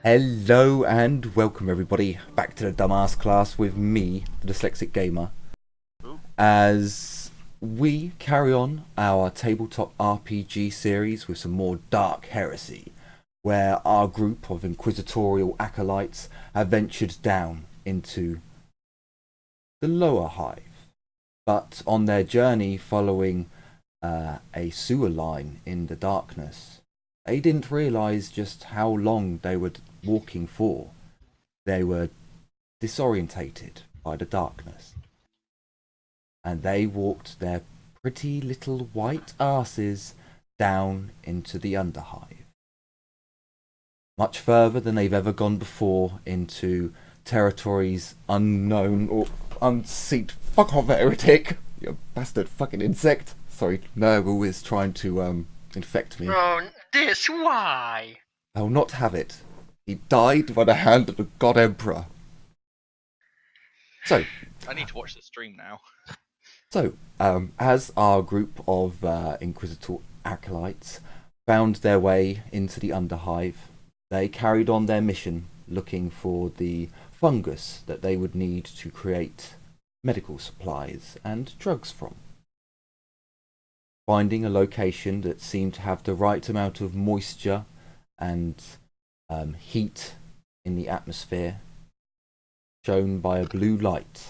Hello and welcome everybody back to the Dumbass class with me, the Dyslexic Gamer, as we carry on our tabletop RPG series with some more dark heresy, where our group of Inquisitorial acolytes have ventured down into the lower hive, but on their journey following a sewer line in the darkness, they didn't realise just how long they were walking for. They were disorientated by the darkness, and they walked their pretty little white asses down into the underhive. Much further than they've ever gone before, into territories unknown or unseen. Fuck off, heretic! You bastard fucking insect! Sorry, Nurgle is trying to infect me. Oh, this why? I will not have it. He died by the hand of the God Emperor. So, I need to watch the stream now. As our group of Inquisitor acolytes found their way into the underhive, they carried on their mission looking for the fungus that they would need to create medical supplies and drugs from. Finding a location that seemed to have the right amount of moisture and heat in the atmosphere, shown by a blue light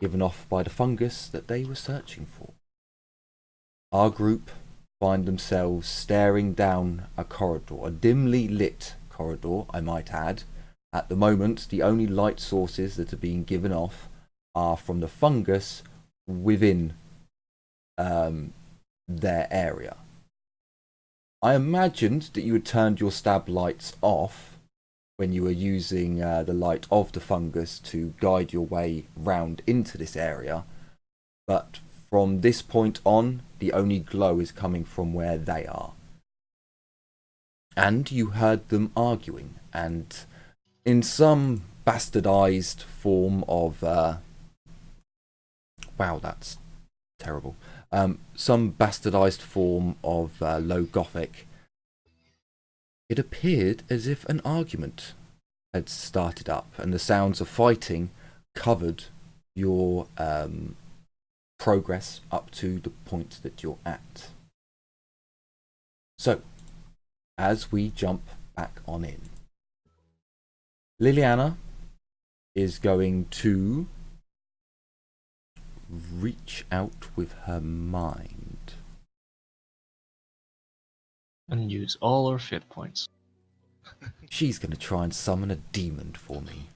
given off by the fungus that they were searching for. Our group find themselves staring down a corridor, a dimly lit corridor, I might add. At the moment, the only light sources that are being given off are from the fungus within their area. I imagined that you had turned your stab lights off when you were using the light of the fungus to guide your way round into this area, but from this point on, the only glow is coming from where they are. And you heard them arguing, and in some bastardized form of wow, that's terrible. Some bastardized form of low Gothic, it appeared as if an argument had started up, and the sounds of fighting covered your progress up to the point that you're at. So, as we jump back on in, Liliana is going to reach out with her mind. And use all our fit points. She's going to try and summon a demon for me.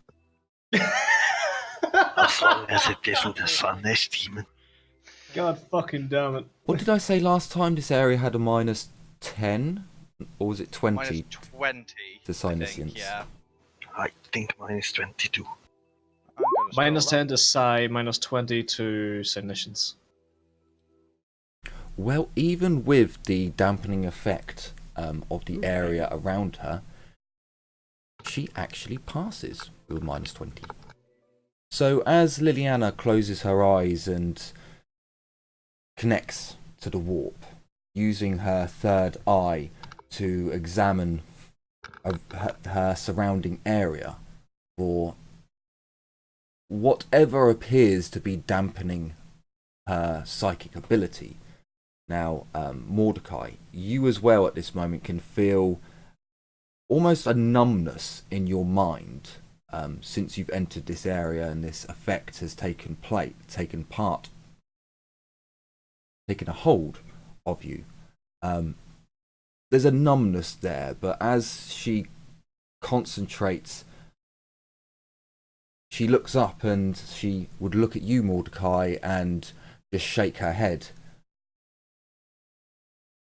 As long as it isn't a sunless demon. God fucking damn it. What did I say last time? This area had a minus 10? Or was it 20? Minus 20. To I think, Sinisians. yeah. I think minus 22. I'm gonna Minus scroll 10 to Psi, minus 20 to Signitions. Well, even with the dampening effect of the area around her, she actually passes with minus 20. So as Liliana closes her eyes and connects to the warp, using her third eye to examine her surrounding area for whatever appears to be dampening her psychic ability. Now, Mordecai, you as well at this moment can feel almost a numbness in your mind since you've entered this area and this effect has taken a hold of you. There's a numbness there, but as she concentrates, she looks up and she would look at you, Mordecai, and just shake her head.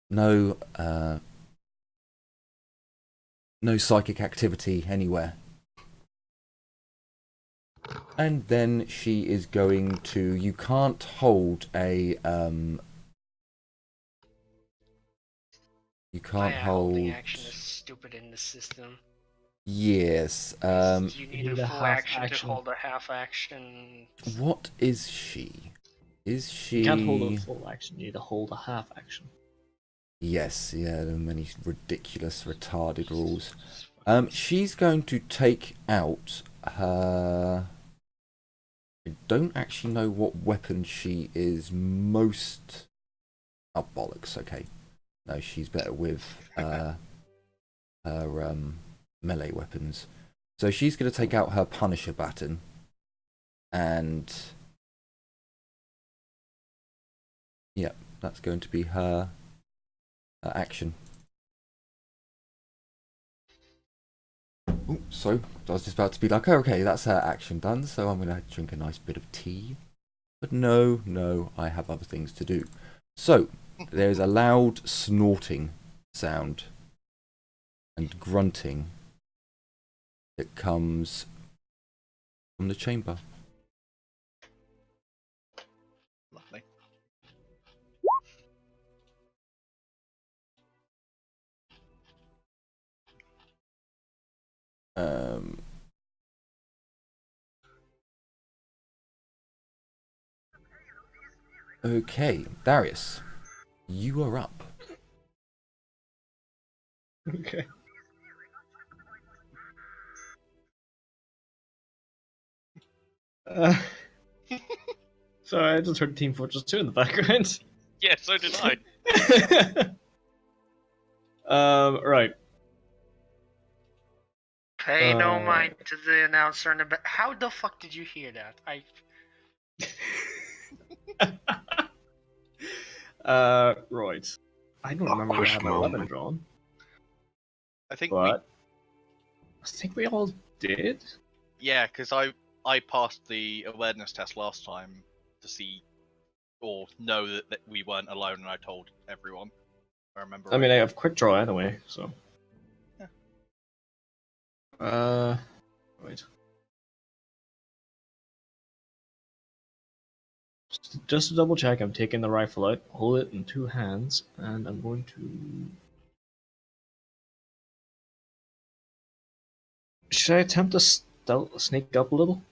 No psychic activity anywhere. And then she is going to... You can't hold a... You can't hold... Holding action is stupid in the system. Yes. You need a full action to hold a half action. What is she? Is she... You can't hold a full action, you need to hold a half action. Yes, yeah, there are many ridiculous, retarded rules. She's going to take out her... I don't actually know what weapon she is most... Oh, bollocks, okay. No, she's better with her melee weapons. So she's going to take out her Punisher baton. And... Yep, that's going to be her action. Ooh, so, I was just about to be like, oh, okay, that's her action done, so I'm going to drink a nice bit of tea. But no, I have other things to do. So, there's a loud snorting sound and grunting that comes from the chamber. Lovely. Okay, Darius, you are up. Okay. Sorry, I just heard Team Fortress 2 in the background. Yeah, so did I. Right. Pay no mind to the announcer in the back. How the fuck did you hear that? Right. I don't remember if I had my Awkward 11 moment. drawn, I think but I think we all did. yeah, because I passed the awareness test last time to see or know that we weren't alone, and I told everyone. I remember. I mean, I have quick draw anyway, so. Yeah. Right. Just to double check, I'm taking the rifle out, hold it in 2 hands, and I'm going to. Should I attempt to sneak up a little?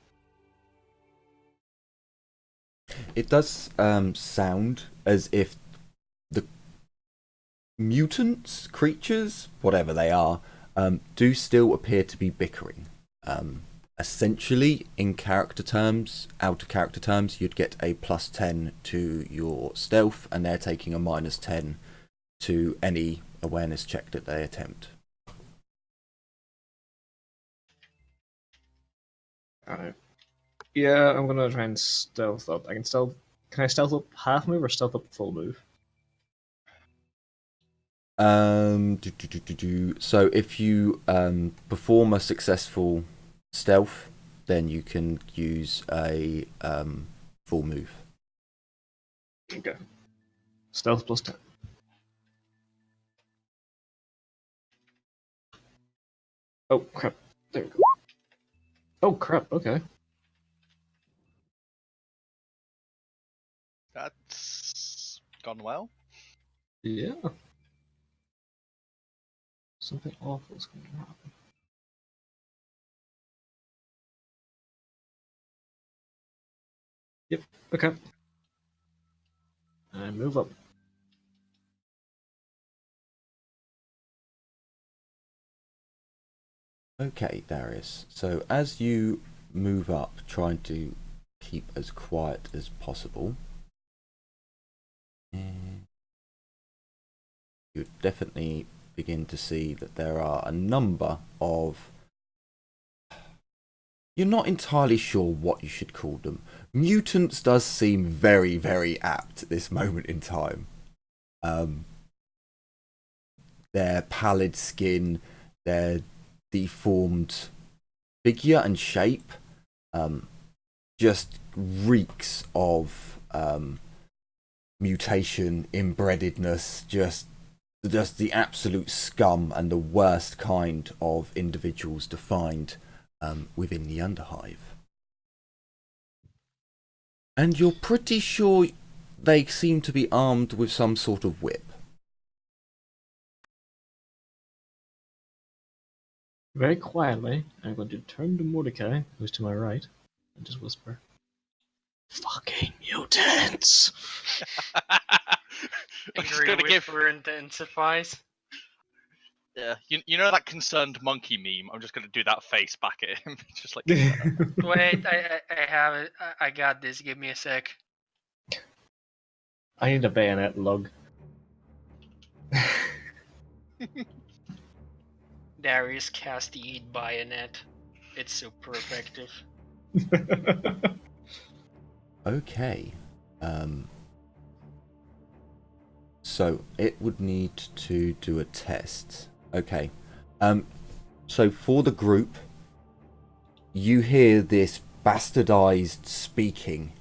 It does sound as if the mutants, creatures, whatever they are, do still appear to be bickering. Essentially, in character terms, out of character terms, you'd get a +10 to your stealth, and they're taking a -10 to any awareness check that they attempt. Alright. Yeah, I'm gonna try and stealth up. Can I stealth up half move or stealth up full move? So if you perform a successful stealth, then you can use a full move. Okay. Stealth +10. Oh crap. There we go. Oh crap, okay. That's gone well. Yeah. Something awful is going to happen. Yep, okay. And move up. Okay, Darius. So as you move up, trying to keep as quiet as possible, you definitely begin to see that there are a number of... You're not entirely sure what you should call them. Mutants does seem very, very apt at this moment in time. Their pallid skin, their deformed figure and shape just reeks of mutation, inbrededness, just the absolute scum and the worst kind of individuals to find within the Underhive. And you're pretty sure they seem to be armed with some sort of whip. Very quietly, I'm going to turn to Mordecai, who's to my right, and just whisper, "Fucking mutants!" I'm just Angry gonna give. whisper intensifies. Yeah, you know that concerned monkey meme? I'm just gonna do that face back at him, just like. Wait, I have it. I got this. Give me a sec. I need a bayonet lug. Darius cast the Eat Bayonet. It's super effective. Okay. So it would need to do a test. Okay. So for the group, you hear this bastardized speaking.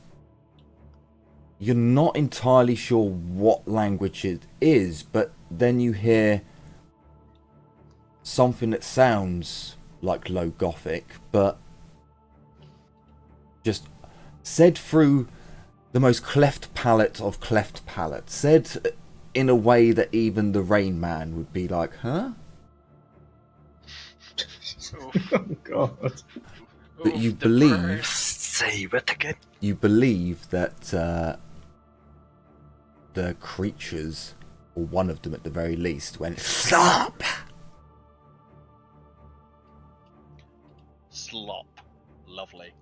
You're not entirely sure what language it is, but then you hear something that sounds like Low Gothic, but just said through the most cleft palate of cleft palate. Said in a way that even the Rain Man would be like, huh? Oh god. But you Oof, the believe... burst. Say it again. You believe that the creatures, or one of them at the very least, went, "Stop!" Slop. Lovely.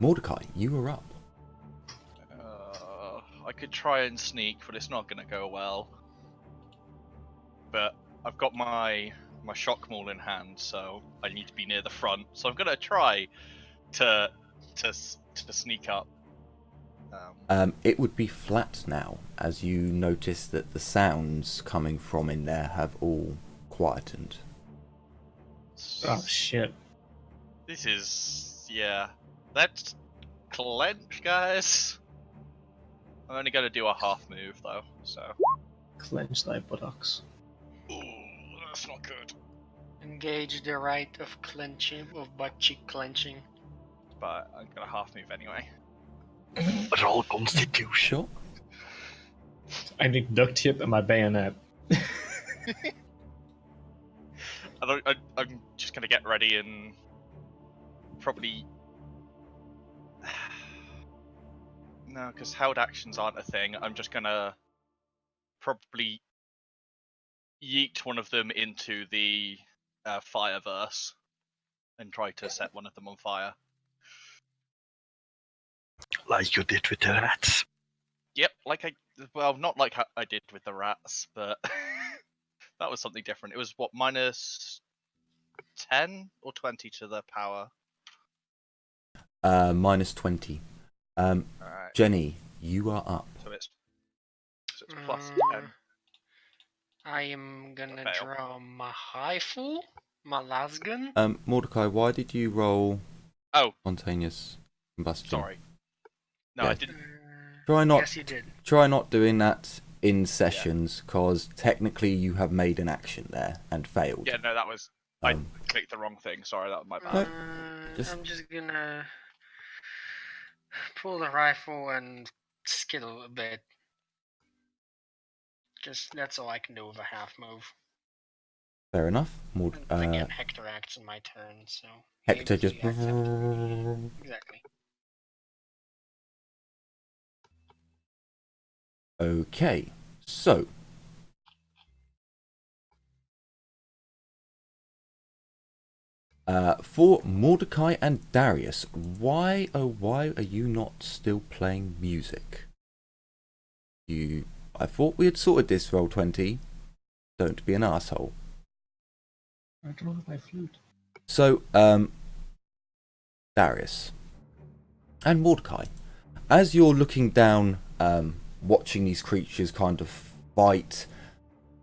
Mordecai, you were up. I could try and sneak, but it's not gonna go well. But I've got my shock maul in hand, so I need to be near the front. So I'm gonna try to sneak up. It would be flat now, as you notice that the sounds coming from in there have all quietened. Oh shit. This is Let's clench, guys. I'm only gonna do a half move though, so. Clench thy buttocks. Ooh, that's not good. Engage the right of clenching, of butt cheek clenching. But I'm gonna half move anyway. Roll Constitution. Sure. I need duct tape and my bayonet. I'm just gonna get ready and probably. No, because held actions aren't a thing. I'm just gonna probably yeet one of them into the fireverse and try to set one of them on fire. Like you did with the rats. Yep, not like I did with the rats, but that was something different. It was what, minus 10 or 20 to the power? Minus 20. Alright, Jenny, you are up. so it's plus 10. I am gonna Fail. draw my rifle, my lasgun. Mordecai, why did you roll Oh, spontaneous combustion? sorry. No, Yeah. I didn't. Try not. Yes, you did. Try not doing that in sessions, because technically you have made an action there and failed. Yeah, no, that was. I Um, clicked the wrong thing. Sorry, that was my bad. just- I'm just gonna pull the rifle and skittle a bit. Just that's all I can do with a half move. Fair enough. And again, Hector acts in my turn, so Hector he just. acts after me. Exactly. Okay, so for Mordecai and Darius, why are you not still playing music? I thought we had sorted this, Roll20. Don't be an asshole. I don't know if I flute. So, Darius and Mordecai, as you're looking down, watching these creatures kind of fight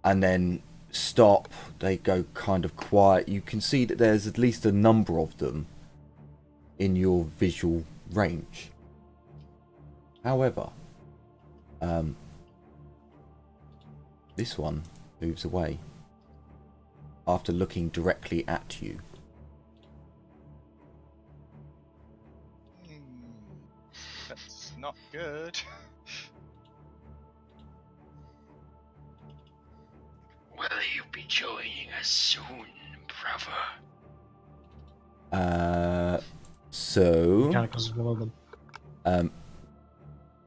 and then stop, they go kind of quiet, you can see that there's at least a number of them in your visual range. However, this one moves away after looking directly at you. That's not good. Will you be joining us soon, brother? So Mechanicals is one of them.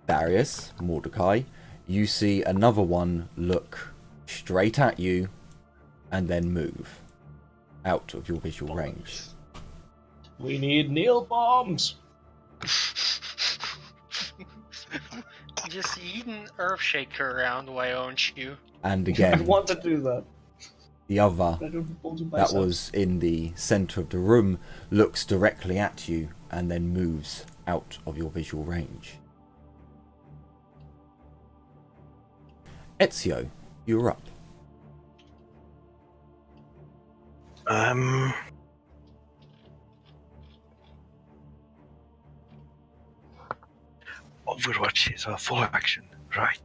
Darius, Mordecai, you see another one look straight at you and then move out of your visual range. We need Neil bombs. Just eating Earthshaker around, why don't you? And I again, want to do that. the other I don't bulge in that biceps. was in the center of the room looks directly at you and then moves out of your visual range. Ezio, you're up. Overwatch is a full action, right?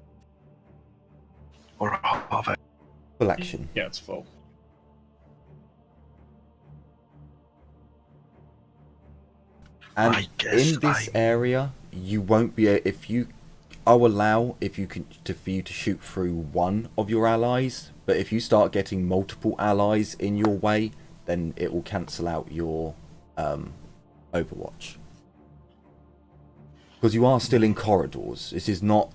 Or half a... Full action. Yeah, it's full. And I guess in this area, you won't be if you. I'll allow if you can for you to shoot through one of your allies, but if you start getting multiple allies in your way, then it will cancel out your Overwatch. Because you are still in corridors. This is not.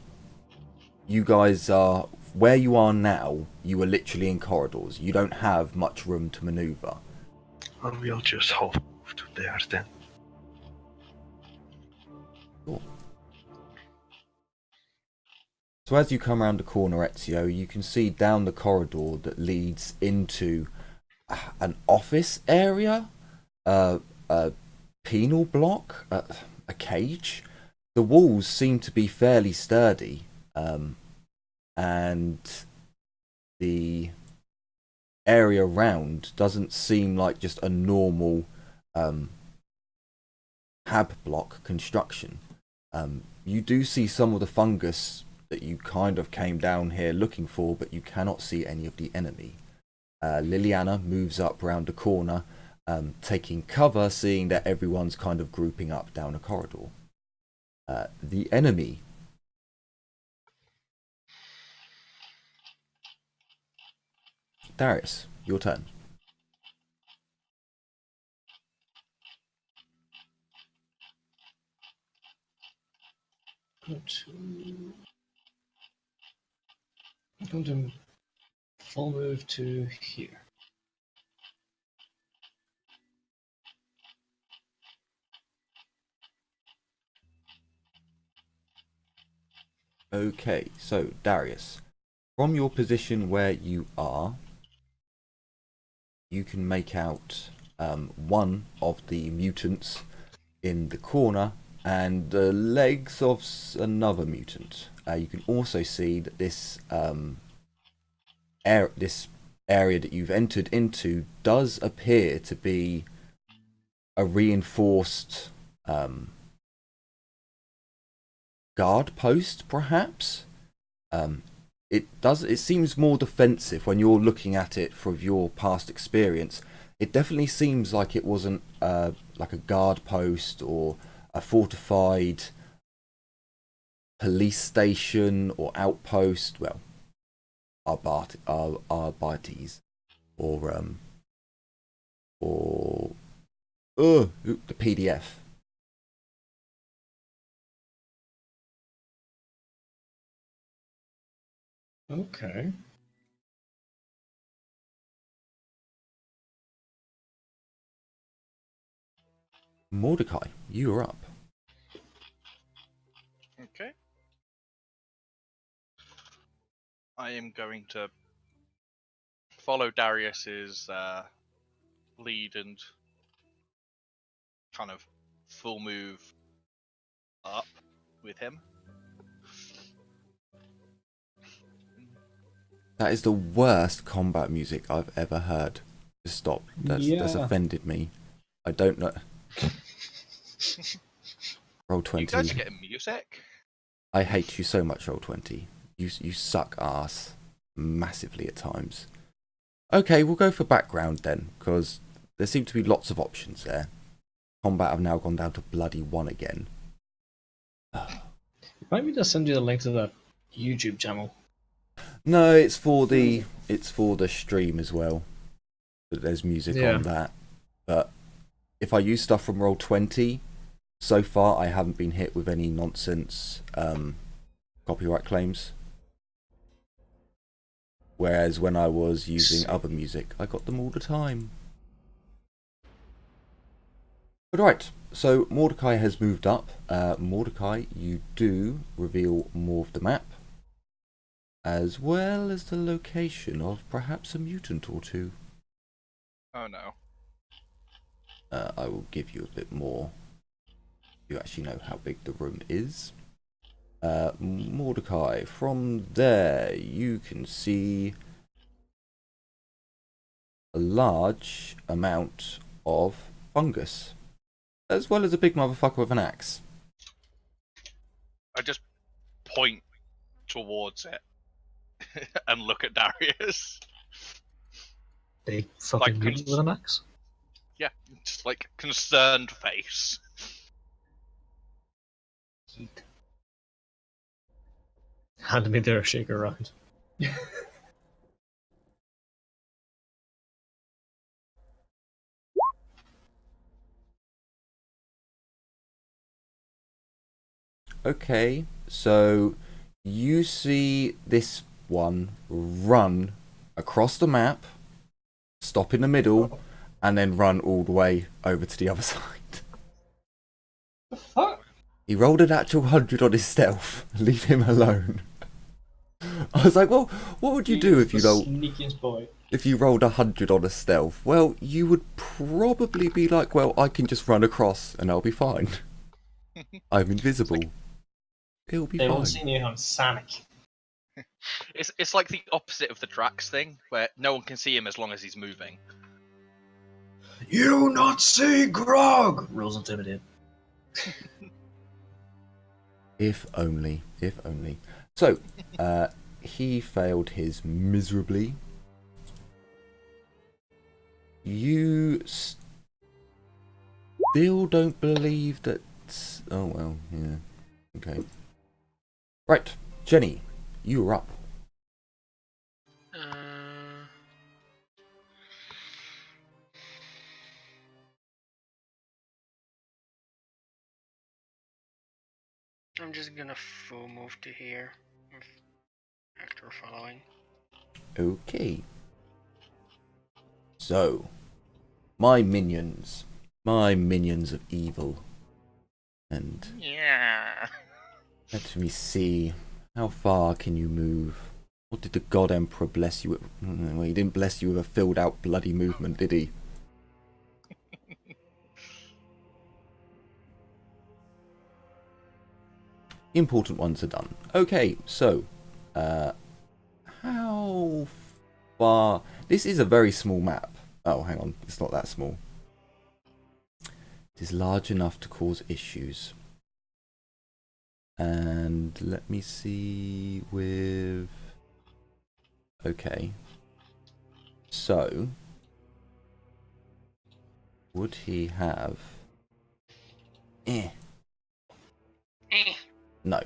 You guys are where you are now. You are literally in corridors. You don't have much room to maneuver. And we'll just hold to there then. Cool. So as you come around the corner, Ezio, you can see down the corridor that leads into an office area, a penal block, a cage. The walls seem to be fairly sturdy, and the area around doesn't seem like just a normal hab block construction. You do see some of the fungus that you kind of came down here looking for, but you cannot see any of the enemy. Liliana moves up round the corner, taking cover, seeing that everyone's kind of grouping up down a corridor. The enemy. Darius, your turn. I'm going to full move to here. Okay, so Darius, from your position where you are, you can make out one of the mutants in the corner and the legs of another mutant. You can also see that this this area that you've entered into does appear to be a reinforced guard post, perhaps. It seems more defensive when you're looking at it from your past experience. It definitely seems like it wasn't like a guard post or a fortified police station or outpost. Well, Arbites or the PDF. Okay. Mordecai, you are up. Okay. I am going to follow Darius's lead and kind of full move up with him. That is the worst combat music I've ever heard. Just stop. That's offended me. I don't know. Roll 20. You guys are getting music? I hate you so much, Roll 20. You suck ass massively at times. Okay, we'll go for background then, because there seem to be lots of options there. Combat have now gone down to bloody 1 again. Might we just send you the link to that YouTube channel? No, it's for the stream as well. There's music on that. But if I use stuff from Roll 20, so far I haven't been hit with any nonsense copyright claims. Whereas when I was using other music, I got them all the time. But right, so Mordecai has moved up. Mordecai, you do reveal more of the map, as well as the location of perhaps a mutant or two. Oh no. I will give you a bit more. You actually know how big the room is. Mordecai, from there you can see a large amount of fungus, as well as a big motherfucker with an axe. I just point towards it and look at Darius. Big fucking Like, mutant with an axe. Yeah, just like concerned face. Yeet. Hand me their shaker around. Okay, so you see this one run across the map, stop in the middle, and then run all the way over to the other side. The fuck? He rolled a natural 100 on his stealth. Leave him alone. I was like, well, what would you do if you rolled Sneakiest boy. if you rolled 100 on a stealth? Well, you would probably be like, well, I can just run across and I'll be fine. I'm invisible. It'll be They fine. won't see me if I'm Sonic. It's like the opposite of the Drax thing, where no one can see him as long as he's moving. You not see Grog! Rules intimidate. If only, if only. So, he failed his miserably. You still don't believe that... Oh, well, yeah. Okay. Right, Jenny, you're up. I'm just gonna full move to here after following. Okay. So, my minions of evil. And Yeah. let me see, how far can you move? What did the God Emperor bless you with? Well, he didn't bless you with a filled out bloody movement, did he? Important ones are done. Okay, so, how far... This is a very small map. Oh, hang on, it's not that small. It is large enough to cause issues. And let me see with... Okay. So, would he have... No.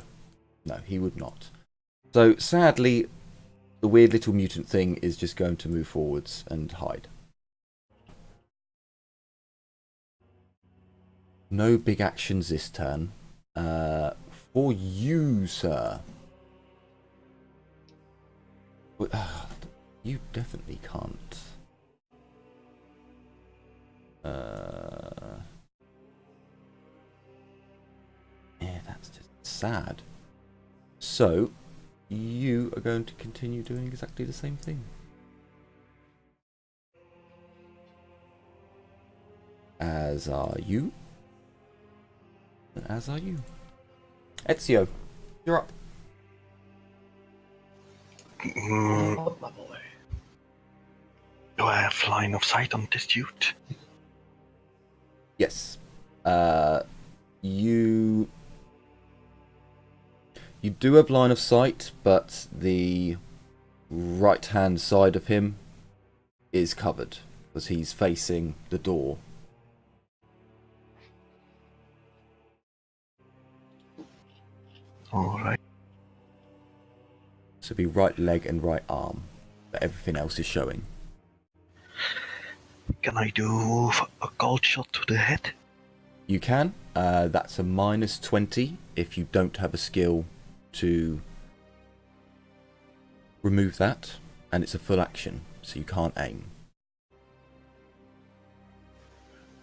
No, he would not. So, sadly, the weird little mutant thing is just going to move forwards and hide. No big actions this turn. For you, sir. You definitely can't. Yeah, that's just sad. So, you are going to continue doing exactly the same thing. As are you. As are you. Ezio, you're up. Mm, My boy. do I have line of sight on this dude? Yes. You do have line of sight, but the right-hand side of him is covered because he's facing the door. Alright. So it'd be right leg and right arm, but everything else is showing. Can I do a cold shot to the head? You can. That's a -20 if you don't have a skill to remove that. and it's a full action, so you can't aim.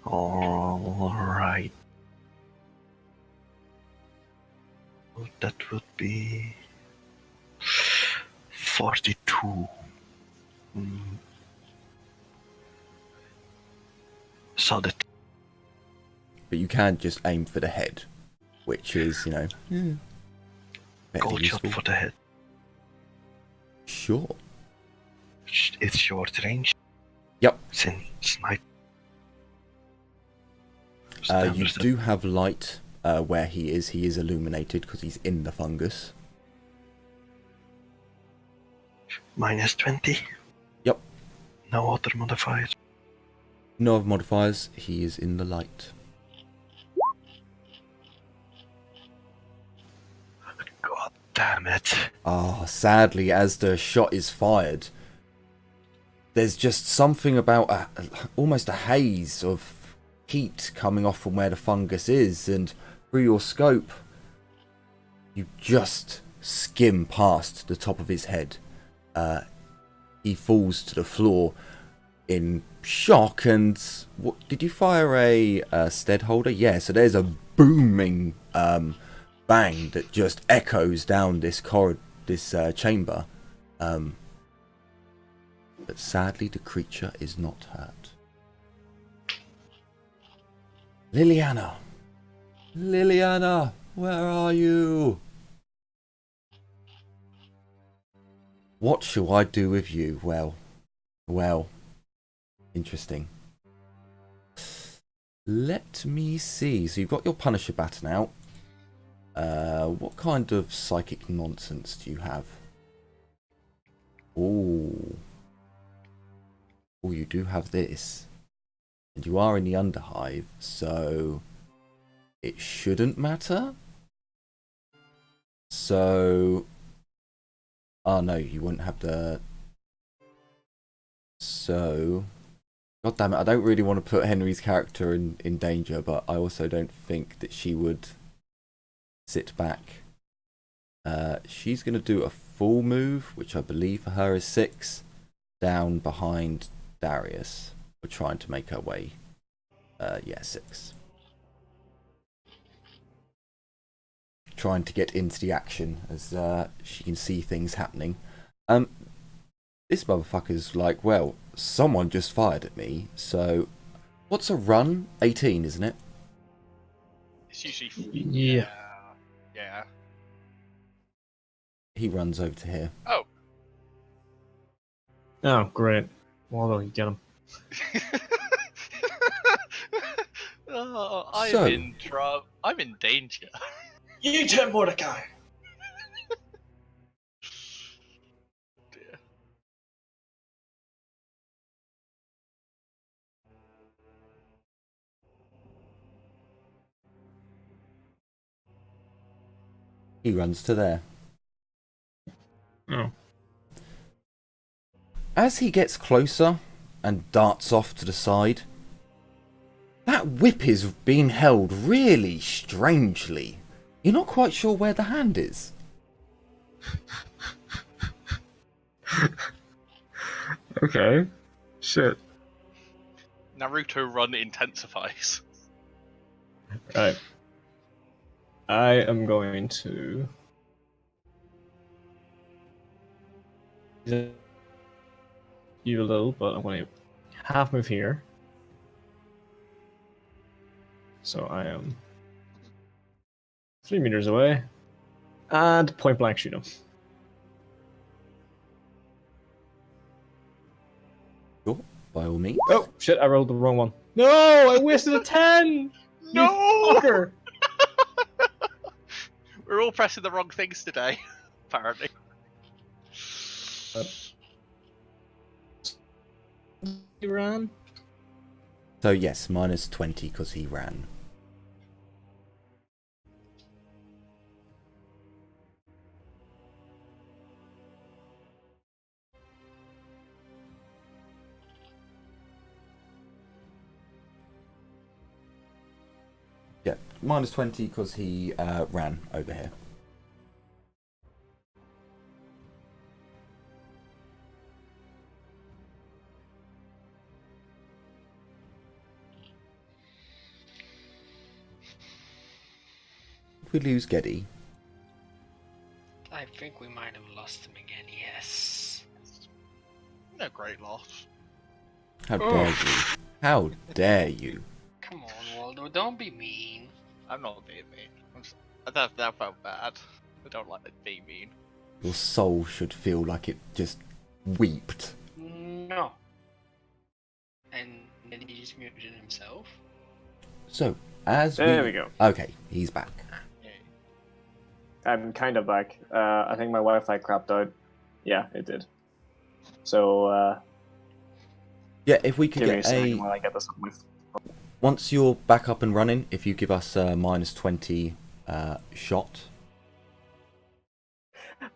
Alright. That would be 42. So that But you can just aim for the head, which is, you know, better gold shot useful. for the head. Sure. It's short range. Yep. Since snipe. You do have light where he is. He is illuminated because he's in the fungus. Minus 20. Yep. No other modifiers. No other modifiers. He is in the light. God damn it. Ah, sadly, as the shot is fired, there's just something about almost a haze of heat coming off from where the fungus is, and through your scope, you just skim past the top of his head. He falls to the floor in shock, and what did you fire a stead holder? Yeah, so there's a booming bang that just echoes down this chamber. But sadly, the creature is not hurt. Liliana! Liliana! Where are you? What shall I do with you? Well, interesting. Let me see. So you've got your Punisher baton out. What kind of psychic nonsense do you have? Oh, you do have this. And you are in the Underhive, so it shouldn't matter. So, oh no, you wouldn't have the... So, god damn it, I don't really want to put Henry's character in danger, but I also don't think that she would sit back. She's going to do a full move, which I believe for her is 6, down behind Darius. We're trying to make her way. Yeah, 6. Trying to get into the action as she can see things happening. This motherfucker's like, well, someone just fired at me, so... What's a run? 18, isn't it? It's usually... Yeah. Yeah. He runs over to here. Oh. Oh, great. Waldo, you get him. Oh, I'm So- in trouble. I'm in danger. You turn Mordecai. Dear. He runs to there. Oh. As he gets closer and darts off to the side, that whip is being held really strangely. You're not quite sure where the hand is. Okay. Shit. Naruto run intensifies. Right. I am going to... you a little, but I'm going to half move here. So I am 3 meters away. And point blank shoot him. Sure, by all means. Oh, shit, I rolled the wrong one. No, I wasted a 10! No! You fucker! We're all pressing the wrong things today, apparently. You ran? So yes, minus 20 because he ran. Yeah, minus 20 because he ran over here. we lose Geddy? I think we might have lost him again, yes. No great loss. How dare you? How dare you? Come on, Waldo, don't be mean. I'm not being mean. That felt bad. I don't like being mean. Your soul should feel like it just weeped. No. And then he just muted himself. So, as There we go. Okay, he's back. I'm kind of back. I think my Wi-Fi crapped out. Yeah, it did. So, Yeah, if we could give me a get second while I get this on my phone. Once you're back up and running, if you give us a -20 shot.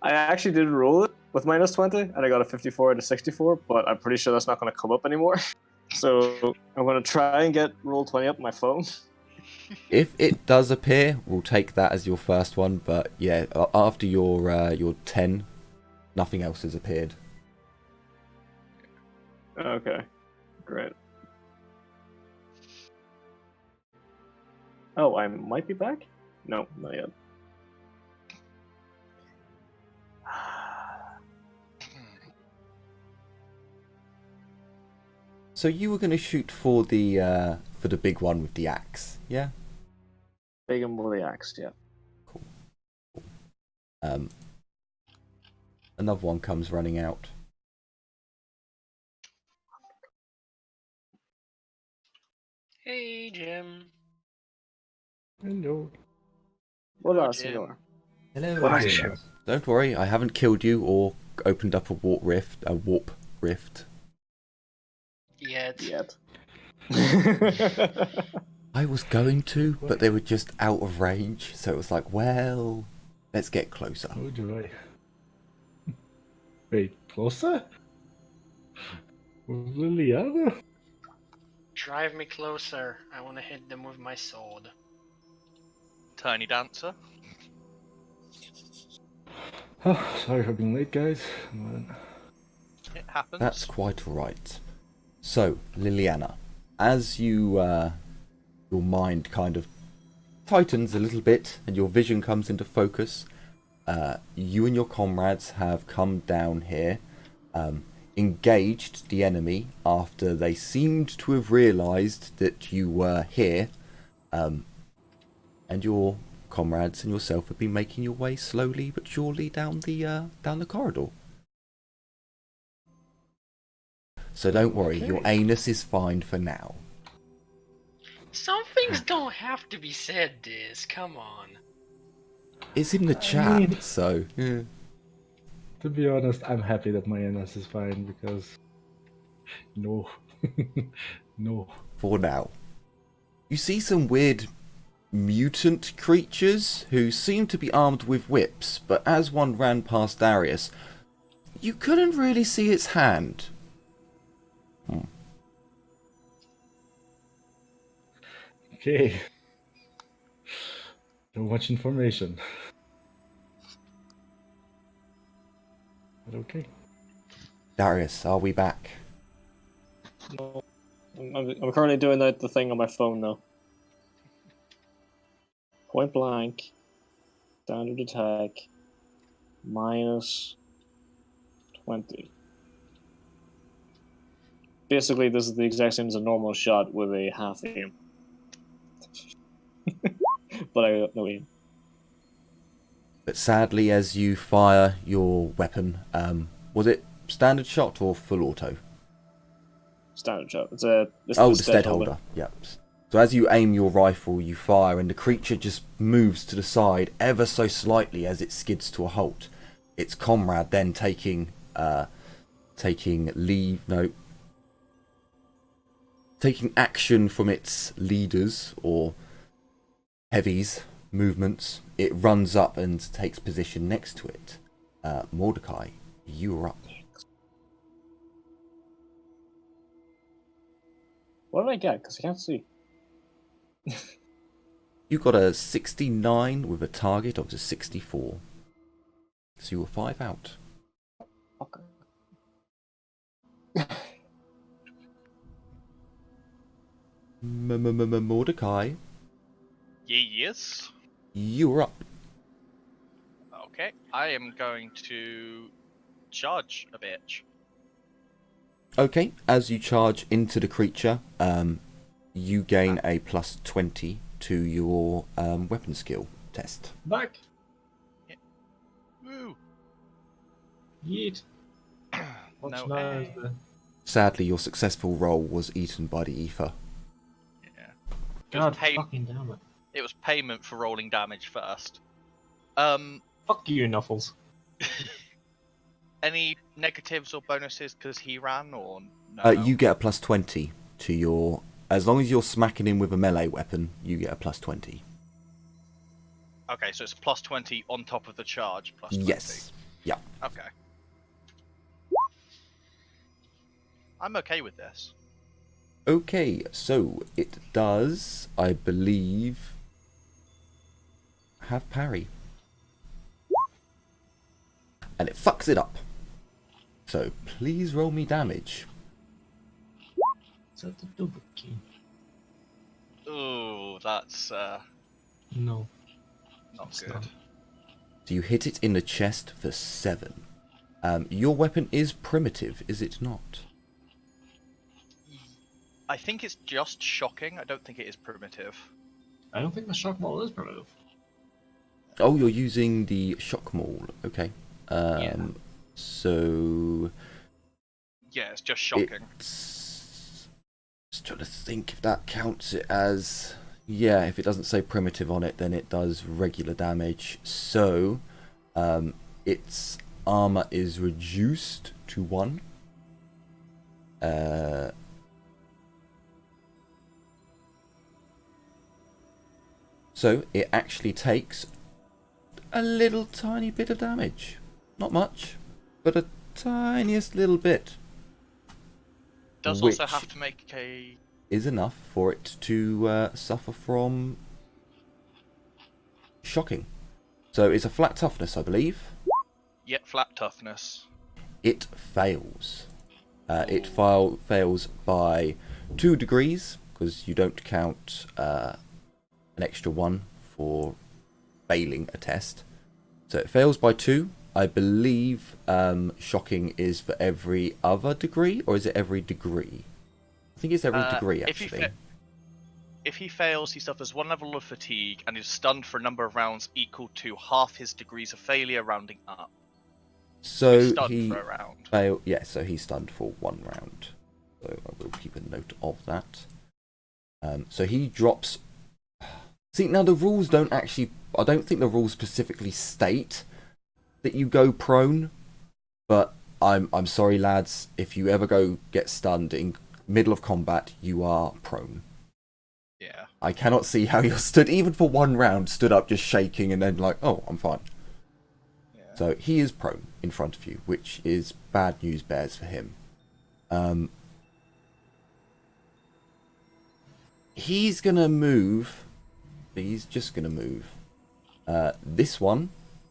I actually did roll it with -20, and I got a 54 to 64, but I'm pretty sure that's not going to come up anymore. So I'm going to try and get roll 20 up on my phone. If it does appear, we'll take that as your first one. But yeah, after your 10, nothing else has appeared. Okay, great. Oh, I might be back? No, not yet. So you were going to shoot for the big one with the axe, yeah? Big and woolly axe, yeah. Another one comes running out. Hey, Jim. Hello. Hola, Jim. senor. Hello. Why, Jim. Jim? Don't worry, I haven't killed you or opened up a warp rift. Yet. Yet. I was going to, but they were just out of range, so it was like, well, let's get closer. Oh, do I? Wait, closer? With Liliana? Drive me closer. I want to hit them with my sword. Tiny dancer. Oh, sorry for being late, guys. It happens. That's quite alright. So, Liliana, as you, your mind kind of tightens a little bit and your vision comes into focus, you and your comrades have come down here, engaged the enemy after they seemed to have realised that you were here, and your comrades and yourself have been making your way slowly but surely down the corridor. So don't worry, your anus is fine for now. Some things don't have to be said, Diz. Come on. It's in the chat, mean- so yeah. To be honest, I'm happy that my NS is fine because... No. No. For now. You see some weird mutant creatures who seem to be armed with whips, but as one ran past Darius, you couldn't really see its hand. Okay. So much information. But okay. Darius, are we back? No. I'm currently doing the thing on my phone now. Point blank. Standard attack. -20. Basically, this is the exact same as a normal shot with a half aim. But I got no aim. But sadly, as you fire your weapon, was it standard shot or full auto? Standard shot. It's The stead holder. Yep. So as you aim your rifle, you fire, and the creature just moves to the side ever so slightly as it skids to a halt. Its comrade then taking action from its leaders or heavies movements. It runs up and takes position next to it. Mordecai, you are up. What did I get? Because I can't see. You got a 69 with a target of a 64. So you were 5 out. Okay. Mordecai, Yes. you're up. Okay, I am going to charge a bitch. Okay, as you charge into the creature, you gain a plus 20 to your weapon skill test. Back. Woo! Yeet. What's No nice, A. Sadly, your successful roll was eaten by the ether. Yeah. God pay- fucking damn it. It was payment for rolling damage first. Fuck you, Nuffles. Any negatives or bonuses because he ran, or no? You get a plus 20 to your... As long as you're smacking him with a melee weapon, you get a plus 20. Okay, so it's a plus 20 on top of the charge, plus 20. Yes. Yeah. Okay. I'm okay with this. Okay, so it does, I believe, have parry. And it fucks it up. So please roll me damage. Is that the double key? Ooh, that's No. not It's good. not. So you hit it in the chest for 7. Your weapon is primitive, is it not? I think it's just shocking. I don't think it is primitive. I don't think the shock ball is primitive. Oh, you're using the shock maul. Okay. Yeah. So Yeah, it's just shocking. it's... Just trying to think if that counts it as... Yeah, if it doesn't say primitive on it, then it does regular damage. So, its armor is reduced to 1. So, it actually takes a little tiny bit of damage. Not much, but a tiniest little bit. Does also which- have to make a... Is enough for it to suffer from shocking. So it's a flat toughness, I believe. Yet flat toughness. It fails. Fails by 2 degrees, because you don't count an extra 1 for failing a test. So it fails by 2. I believe shocking is for every other degree, or is it every degree? I think it's every degree, actually. If he fails, he suffers 1 level of fatigue and is stunned for a number of rounds equal to half his degrees of failure, rounding up. So He's stunned he for a round. failed. Yeah, so he's stunned for 1 round. So I will keep a note of that. So he drops. See, now the rules don't actually. I don't think the rules specifically state that you go prone. But I'm sorry, lads. If you ever go get stunned in middle of combat, you are prone. Yeah. I cannot see how you're stood, even for 1 round, stood up just shaking and then like, oh, I'm fine. Yeah. So he is prone in front of you, which is bad news bears for him. He's going to move. He's just going to move. This one,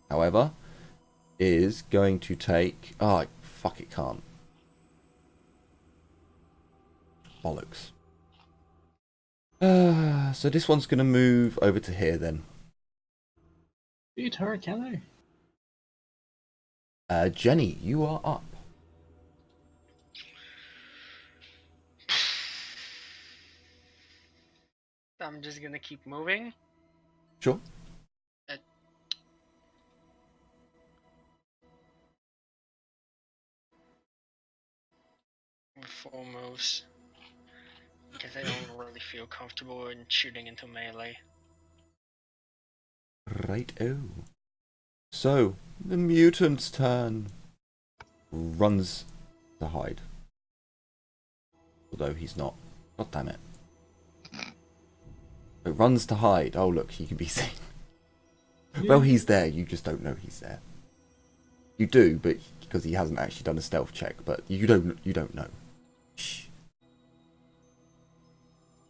however, is going to take... Oh, fuck, it can't. Bollocks. So this one's going to move over to here then. Beat her, can Jenny, you are up. I'm just gonna keep moving. Sure. With 4 moves. Because I don't really feel comfortable in shooting into melee. Right-o. So, the mutant's turn. Runs to hide. Although he's not. God damn it. It runs to hide. Oh look, he can be seen. Well, he's there, you just don't know he's there. You do, but because he hasn't actually done a stealth check, but you don't know. Shh.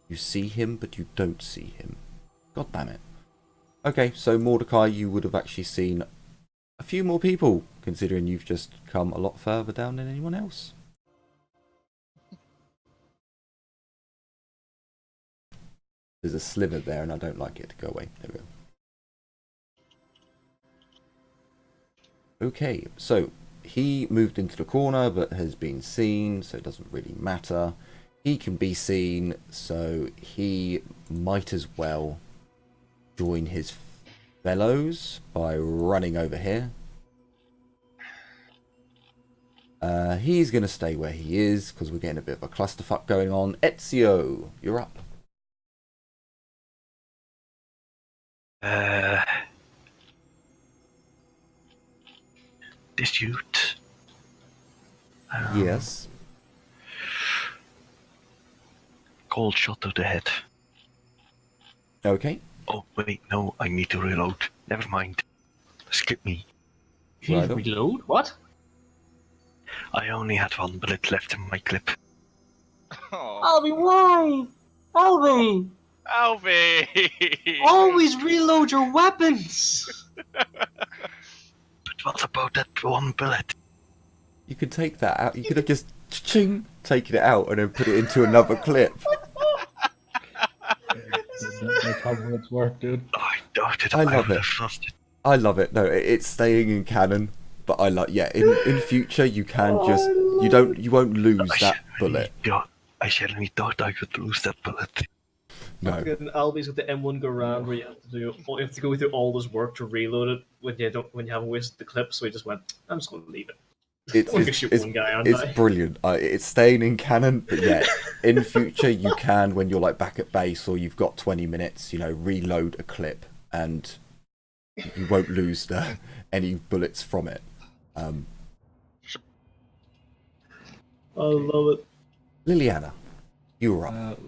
You see him, but you don't see him. God damn it. Okay, so Mordecai, you would have actually seen a few more people, considering you've just come a lot further down than anyone else. There's a sliver there, and I don't like it. Go away. There we go. Okay, so he moved into the corner but has been seen, so it doesn't really matter. He can be seen, so he might as well join his fellows by running over here. He's going to stay where he is because we're getting a bit of a clusterfuck going on. Ezio, you're up. This youth. Yes. Cold shot to the head. Okay. Oh, wait, no, I need to reload. Never mind. Skip me. Right. Reload? What? I only had one bullet left in my clip. Oh, Alvy, why? Alvy! Alvy! Always reload your weapons! But what about that one bullet? You could take that out. You could have just ching taken it out and then put it into another clip. That's how bullets work, dude. Oh, I doubt it. I love would it. have lost it. I love it. No, it's staying in canon. But I like, yeah. In future, you can just you won't lose that bullet. I genuinely thought I could lose that bullet. No. Fucking Alvy's got the M1 go round where you have to go through all this work to reload it when you haven't wasted the clip. So he just went, I'm just going to leave it. Only shoot one guy, aren't I? It's brilliant. It's staying in canon, but yeah, in future you can, when you're like back at base or you've got 20 minutes, reload a clip and you won't lose any bullets from it. I love it. Liliana, you're up.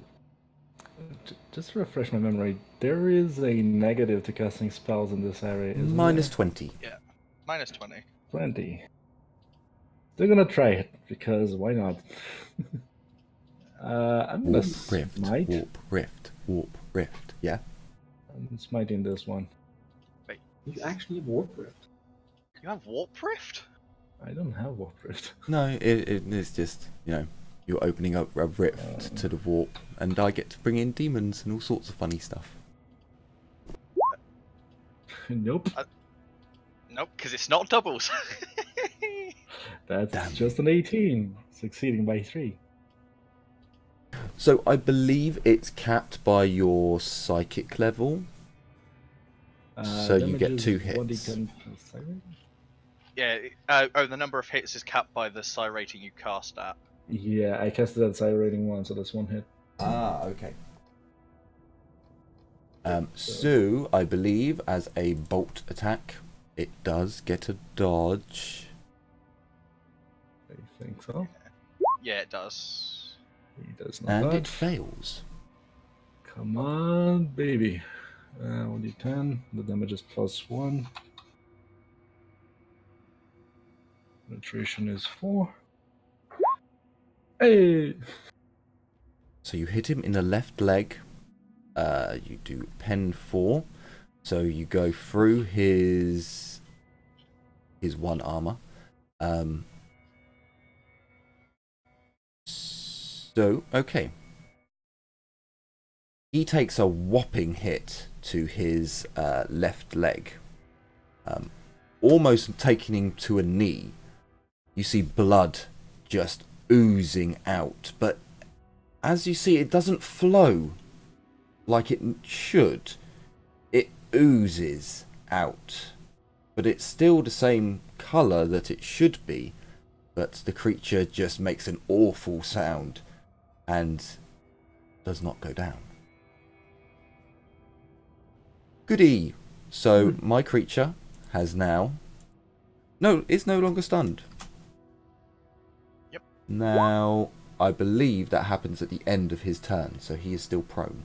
Just to refresh my memory, there is a negative to casting spells in this area, isn't Minus there? 20. Minus 20. 20. They're gonna try it, because why not? I'm gonna Warp rift, smite. warp rift, warp rift. Yeah. I'm smiting this one. You actually have Warp Rift. You have Warp Rift? I don't have warp rift. No, it's just, you're opening up a rift to the warp, and I get to bring in demons and all sorts of funny stuff. Nope. Nope, because it's not doubles. That's Damn. just an 18, succeeding by 3. So I believe it's capped by your psychic level. So you get Damage 2 is hits. 1d10 plus 7? Yeah, the number of hits is capped by the psi rating you cast at. Yeah, I casted that psi rating 1, so that's 1 hit. Ah, okay. So I believe as a bolt attack, it does get a dodge. I think so. Yeah, it does. He does not And dodge. it fails. Come on, baby. 1d10. The damage is plus 1. Penetration is 4. Hey! So you hit him in the left leg. You do pen 4. So you go through his 1 armor. So, okay. He takes a whopping hit to his left leg. Almost taking him to a knee. You see blood just oozing out. But as you see, it doesn't flow like it should. It oozes out. But it's still the same colour that it should be. But the creature just makes an awful sound and does not go down. Goody. So my creature has now... No, it's no longer stunned. Yep. Now, I believe that happens at the end of his turn, so he is still prone.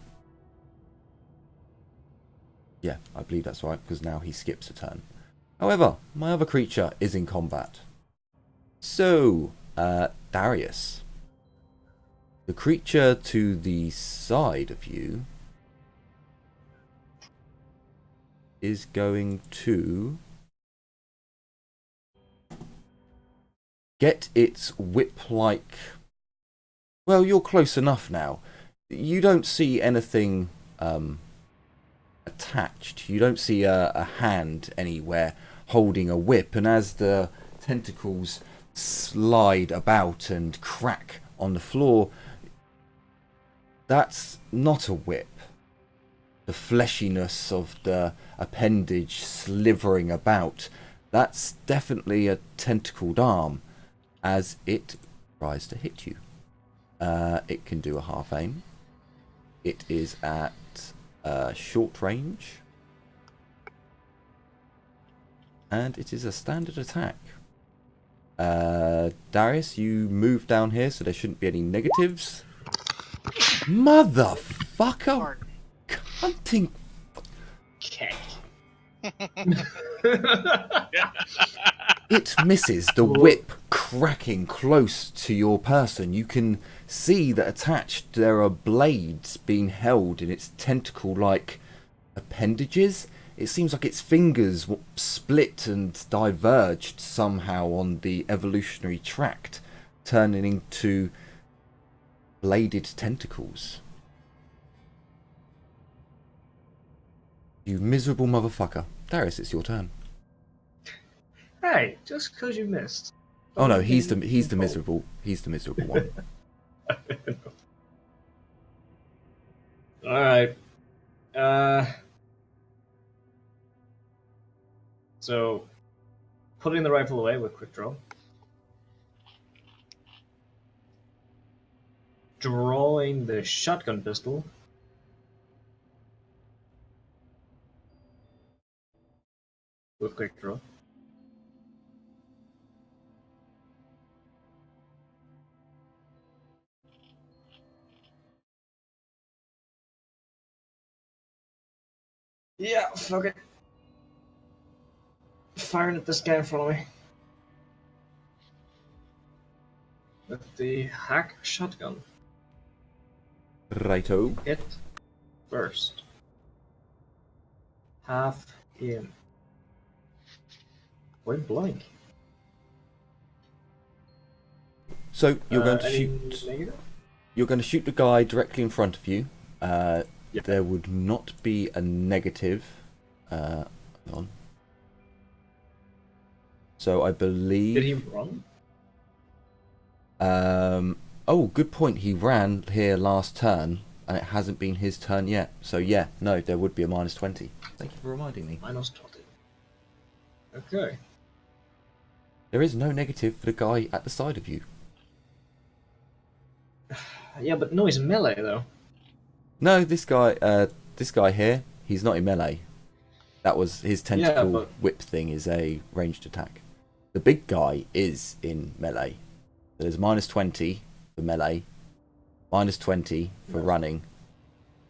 Yeah, I believe that's right, because now he skips a turn. However, my other creature is in combat. So, Darius. The creature to the side of you is going to get its whip-like... Well, you're close enough now. You don't see anything attached. You don't see a hand anywhere holding a whip, and as the tentacles slide about and crack on the floor, that's not a whip. The fleshiness of the appendage slithering about, that's definitely a tentacled arm as it tries to hit you. It can do a half aim. It is at short range. And it is a standard attack. Darius, you move down here, so there shouldn't be any negatives. Motherfucker! Cunting. Okay. It misses, the whip cracking close to your person. You can see that attached there are blades being held in its tentacle-like appendages. It seems like its fingers split and diverged somehow on the evolutionary tract, turning into bladed tentacles. You miserable motherfucker. Darius, it's your turn. Hey, just because you missed. Oh no, he's the miserable one. Alright. So, putting the rifle away with quick draw. Drawing the shotgun pistol. With quick draw. Yeah, fuck it. Firing at this guy in front of me. With the hack shotgun. Righto. Hit first. Half in. Point blank. So you're going to any shoot. negative? You're going to shoot the guy directly in front of you. Yep. There would not be a negative. Hang on. So I believe. Did he run? Oh, good point. He ran here last turn, and it hasn't been his turn yet. So yeah, no, there would be a -20. Thank you for reminding me. -20. Okay. There is no negative for the guy at the side of you. Yeah, but no, he's melee though. No, this guy here, he's not in melee. That was his tentacle whip thing is a ranged attack. The big guy is in melee. So there's -20 for melee, -20 for running,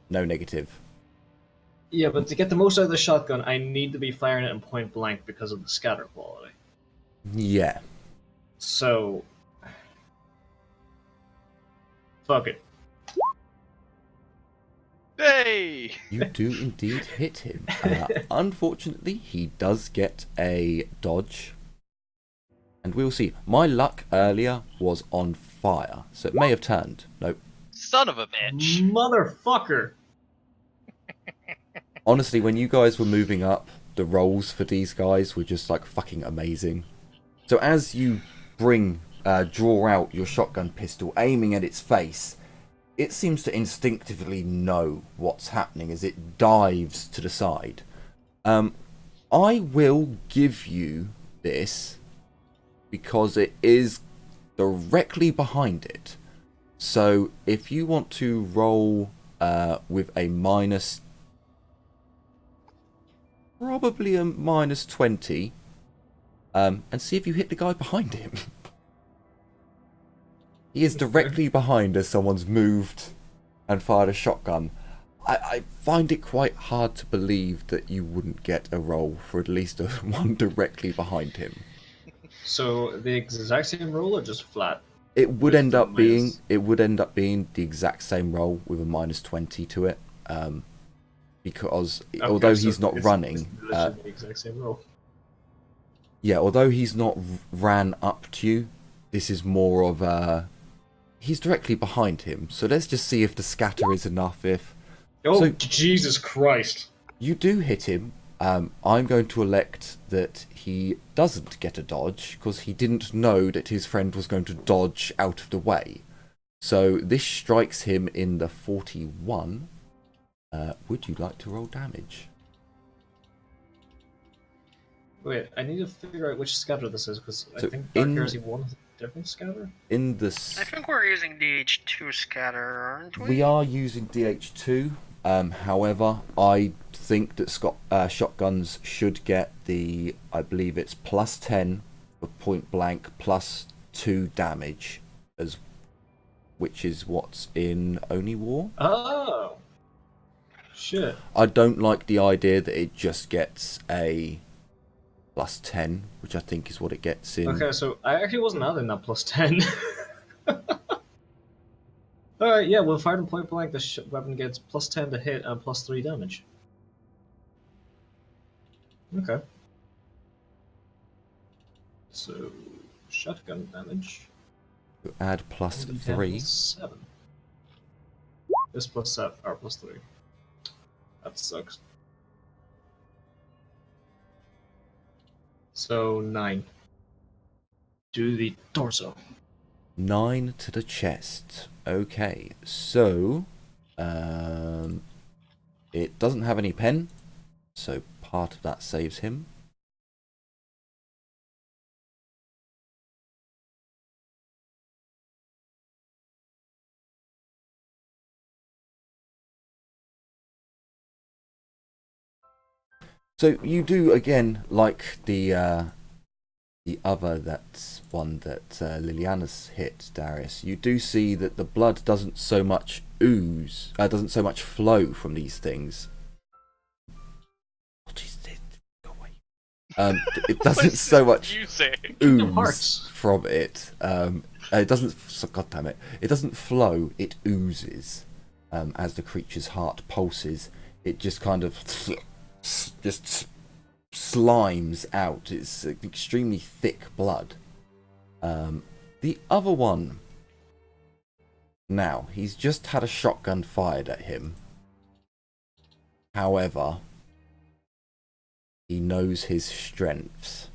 no negative. Yeah, but to get the most out of the shotgun, I need to be firing it in point blank because of the scatter quality. Yeah. So, fuck it. Hey! You do indeed hit him. Unfortunately, he does get a dodge. And we'll see. My luck earlier was on fire, so it may have turned. Nope. Son of a bitch! Motherfucker! Honestly, when you guys were moving up, the rolls for these guys were just like fucking amazing. So as you draw out your shotgun pistol, aiming at its face, it seems to instinctively know what's happening as it dives to the side. I will give you this because it is directly behind it. So if you want to roll with a probably a -20, and see if you hit the guy behind him. He is directly behind as someone's moved and fired a shotgun. I find it quite hard to believe that you wouldn't get a roll for at least one directly behind him. So the exact same roll or just flat? It would With end the up being the exact same roll with a -20 to it, because Okay, although so he's not it's running, literally the exact same roll. yeah, although he's not ran up to you, this is more of a he's directly behind him. So let's just see if the scatter is enough. If Oh, so, Jesus Christ! you do hit him, I'm going to elect that he doesn't get a dodge because he didn't know that his friend was going to dodge out of the way. So this strikes him in the 41. Would you like to roll damage? Wait, I need to figure out which scatter this is, because So I think Dark in- Heresy 1 has a different scatter. In the I think we're using DH2 scatter, aren't we? we are using DH2. However, I think that shotguns should get the, I believe it's plus 10 for point blank, plus 2 damage, which is what's in Oni War. Oh! Shit. I don't like the idea that it just gets a plus 10, which I think is what it gets in. Okay, so I actually wasn't adding that plus 10. Alright, yeah, when fired in point blank, the weapon gets plus 10 to hit and plus 3 damage. Okay. So, shotgun damage. Add plus 3. 7. This plus 7, or plus 3. That sucks. So, 9. To the torso. 9 to the chest. Okay, so it doesn't have any pen, so part of that saves him. So you do again like the other that's one that Liliana's hit, Darius. You do see that the blood doesn't so much doesn't so much flow from these things. What is this? Go away. It doesn't so much ooze from it. It doesn't. God damn it! It doesn't flow. It oozes as the creature's heart pulses. It just kind of just slimes out. It's extremely thick blood. The other one, now he's just had a shotgun fired at him. However, he knows his strengths,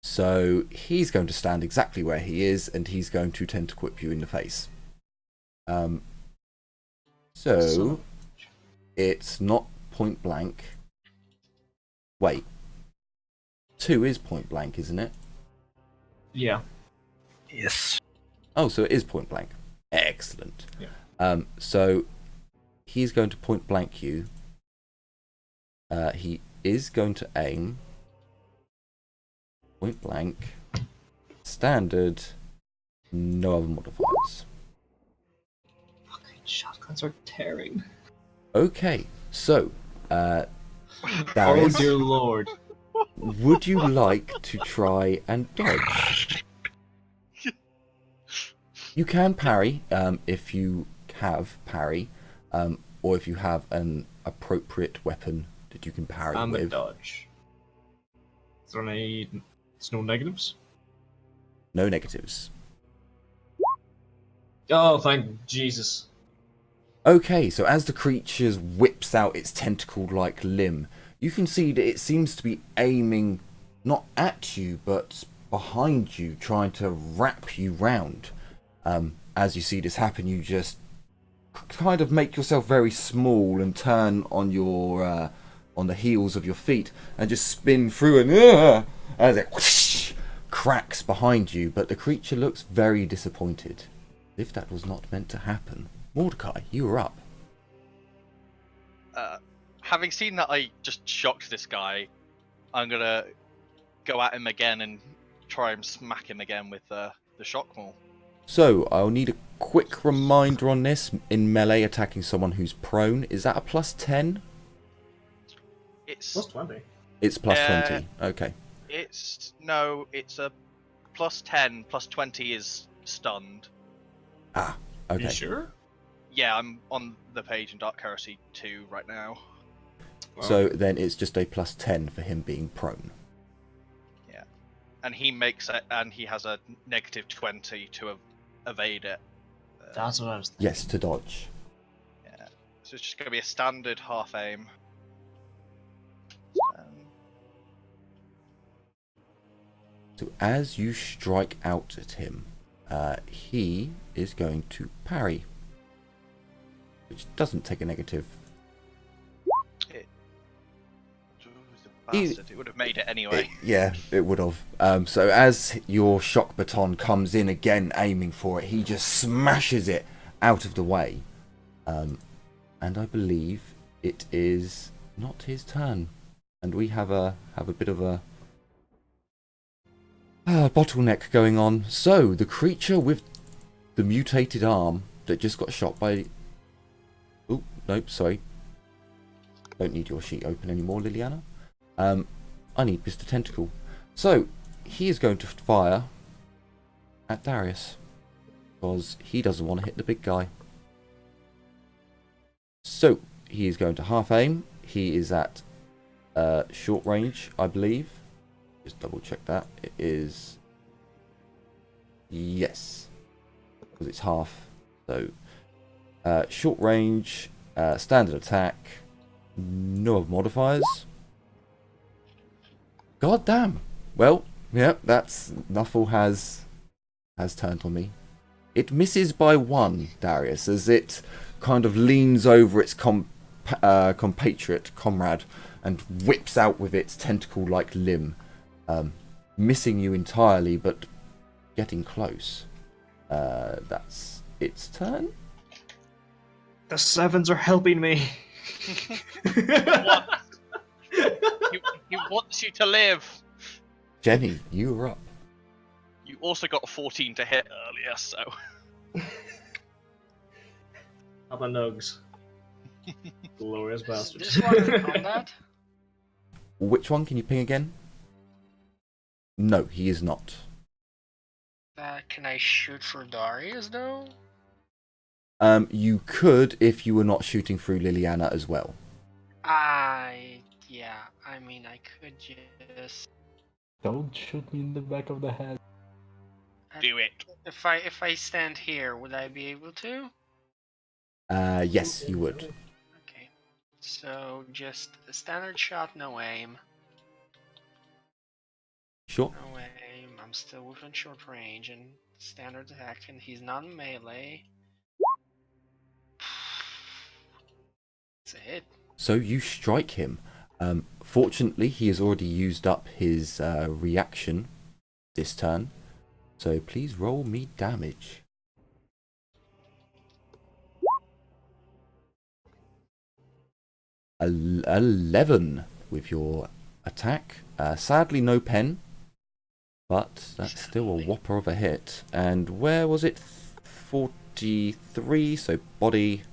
so he's going to stand exactly where he is and he's going to tentacle whip you in the face. So it's not point blank. Wait, 2 is point blank, isn't it? Yeah. Yes. Oh, so it is point blank. Excellent. Yeah. So he's going to point blank you. He is going to aim. Point blank. Standard. No other modifiers. Fucking shotguns are tearing. Okay, so Oh Darius, dear lord. would you like to try and dodge? You can parry if you have parry, or if you have an appropriate weapon that you can parry And the with. dodge. Is there any... There's no negatives? No negatives. Oh, thank Jesus. Okay, so as the creature whips out its tentacle-like limb, you can see that it seems to be aiming not at you, but behind you, trying to wrap you round. As you see this happen, you just kind of make yourself very small and turn on your on the heels of your feet and just spin through and as it whoosh, cracks behind you. But the creature looks very disappointed, if that was not meant to happen. Mordecai, you are up. Having seen that I just shocked this guy, I'm gonna go at him again and try and smack him again with the shock maul. So, I'll need a quick reminder on this. In melee, attacking someone who's prone, is that a plus 10? It's Plus 20. It's plus 20. Okay. it's a plus 10, plus 20 is stunned. Ah, okay. You sure? Yeah, I'm on the page in Dark Heresy 2 right now. So then it's just a plus 10 for him being prone. Yeah, and he has a negative 20 to evade it. That's what I was thinking. Yes, to dodge. Yeah, so it's just going to be a standard half aim. So as you strike out at him, he is going to parry, which doesn't take a negative. Bastard, it would have made it anyway. Yeah, it would have. So as your shock baton comes in again, aiming for it, he just smashes it out of the way. And I believe it is not his turn, and we have a bit of a bottleneck going on. So the creature with the mutated arm that just got shot by... Oh, nope, sorry. Don't need your sheet open anymore, Liliana. I need Mr. Tentacle. So, he is going to fire at Darius, because he doesn't want to hit the big guy. So, he is going to half aim. He is at short range, I believe. Just double check that. It is... Yes. Because it's half. So, short range, standard attack, no other modifiers. God damn. Well, yeah, that's... Nuffle has turned on me. It misses by 1, Darius, as it kind of leans over its compatriot, comrade, and whips out with its tentacle-like limb. Missing you entirely, but getting close. That's its turn. The 7s are helping me. He wants you to live. Jenny, you are up. You also got a 14 to hit earlier, so... How about nugs? Glorious bastards. This one in combat? Which one? Can you ping again? No, he is not. Can I shoot for Darius, though? You could if you were not shooting through Liliana as well. Yeah, I mean, I could just... Don't shoot me in the back of the head. Do it. If I stand here, would I be able to? Yes, you would. Okay. So, just a standard shot, no aim. Sure. No aim, I'm still within short range, and standard attack, and he's not melee. That's it. So you strike him. Fortunately, he has already used up his reaction this turn. So please roll me damage. 11 with your attack. Sadly, no pen, but that's still a whopper of a hit. And where was it? 43, so body.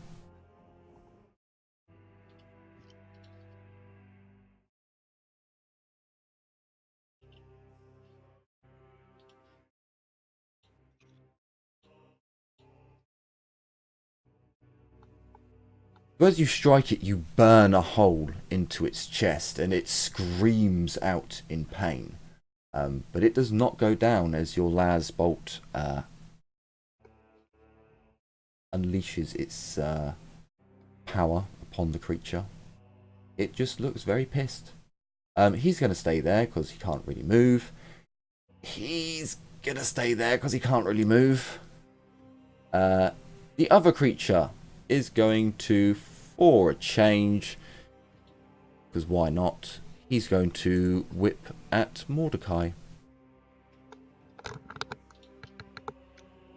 As you strike it, you burn a hole into its chest and it screams out in pain. But it does not go down as your las bolt unleashes its power upon the creature. It just looks very pissed. He's going to stay there because he can't really move. He's going to stay there because he can't really move. The other creature is going to, for a change, because why not, he's going to whip at Mordecai.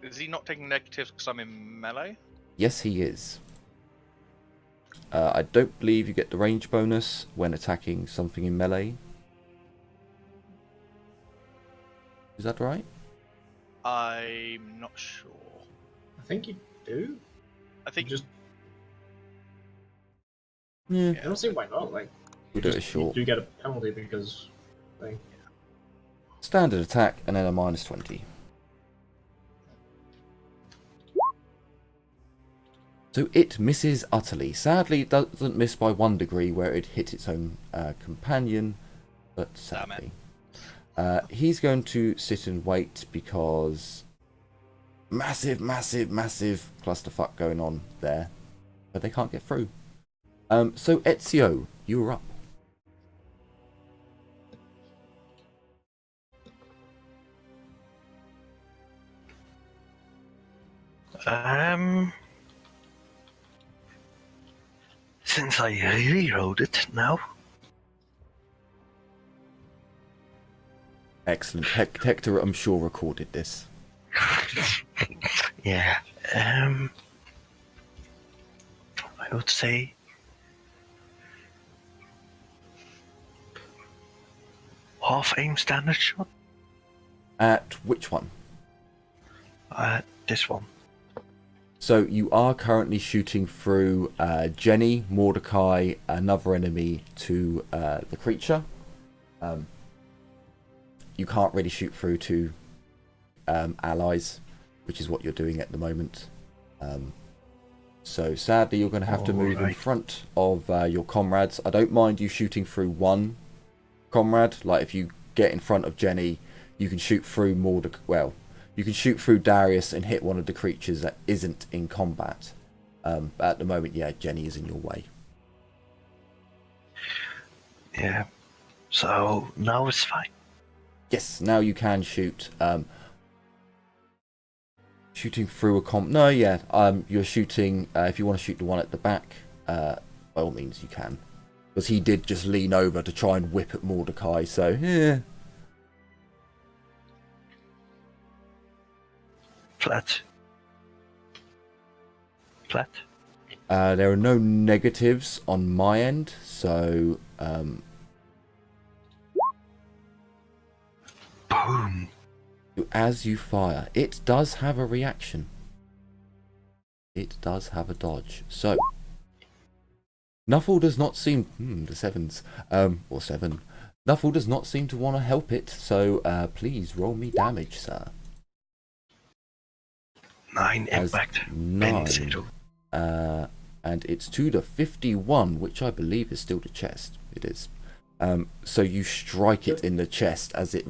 Is he not taking negatives because I'm in melee? Yes, he is. I don't believe you get the range bonus when attacking something in melee. Is that right? I'm not sure. I think you do. I think Just Yeah. I don't see why not. Like, We'll do it you short. do get a penalty because thing. Standard attack and then a -20. So it misses utterly. Sadly, it doesn't miss by 1 degree where it hit its own companion, but sadly. He's going to sit and wait because massive clusterfuck going on there, but they can't get through. So Ezio, you are up. Since I rewrote it now. Excellent. Hector, I'm sure, recorded this. Yeah. I would say half aim standard shot. At which one? This one. So you are currently shooting through Jenny, Mordecai, another enemy to the creature. You can't really shoot through to allies, which is what you're doing at the moment. So sadly, you're going to have to move in front of your comrades. I don't mind you shooting through one comrade. Like if you get in front of Jenny, you can shoot through Mordecai. Well, you can shoot through Darius and hit one of the creatures that isn't in combat. But at the moment, yeah, Jenny is in your way. Yeah. So now it's fine. Yes, now you can shoot. Shooting through a No, yeah. You're shooting. If you want to shoot the one at the back, by all means you can, because he did just lean over to try and whip at Mordecai. So yeah. Flat. Flat. There are no negatives on my end, so Boom. as you fire, it does have a reaction. It does have a dodge. So Nuffle does not seem the sevens or seven. Nuffle does not seem to want to help it. So please roll me damage, sir. 9 As impact. 9. 0. And it's to the 51, which I believe is still the chest. It is. So you strike it in the chest as it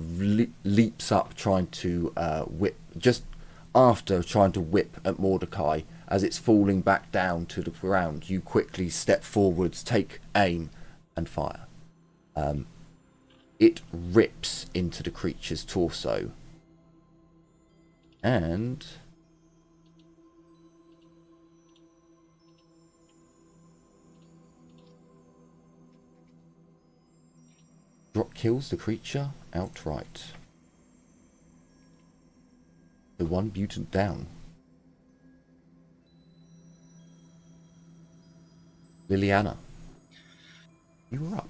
leaps up, trying to whip. Just after trying to whip at Mordecai, as it's falling back down to the ground, you quickly step forwards, take aim, and fire. It rips into the creature's torso. And kills the creature outright. The one mutant down. Liliana, you're up.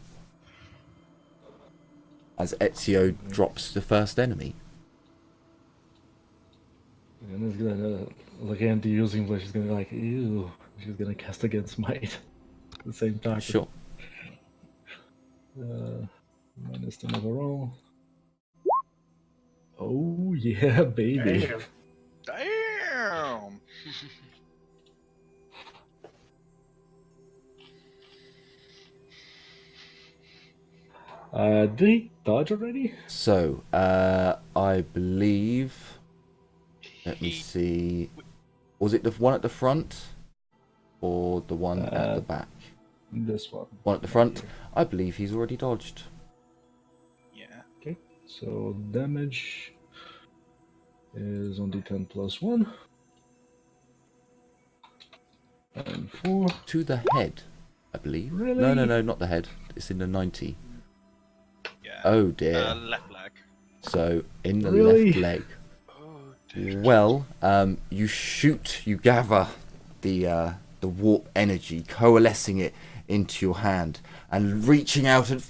As Ezio drops the first enemy. And it's gonna look at the using English. She's gonna be like, ew. She's gonna cast against Might at the same time. Sure. Minus the overall. Oh yeah, baby. Damn. Did he dodge already? So, I believe. Let me see. Was it the one at the front, or the one at the back? This one. One at the front. I believe he's already dodged. Yeah. Okay, so damage is on D10 plus 1. And 4. To the head, I believe. Really? No, not the head. It's in the 90. Yeah. Oh dear. Left leg. So in the Really? left leg. Oh dear. Well, you gather the warp energy, coalescing it into your hand, and reaching out and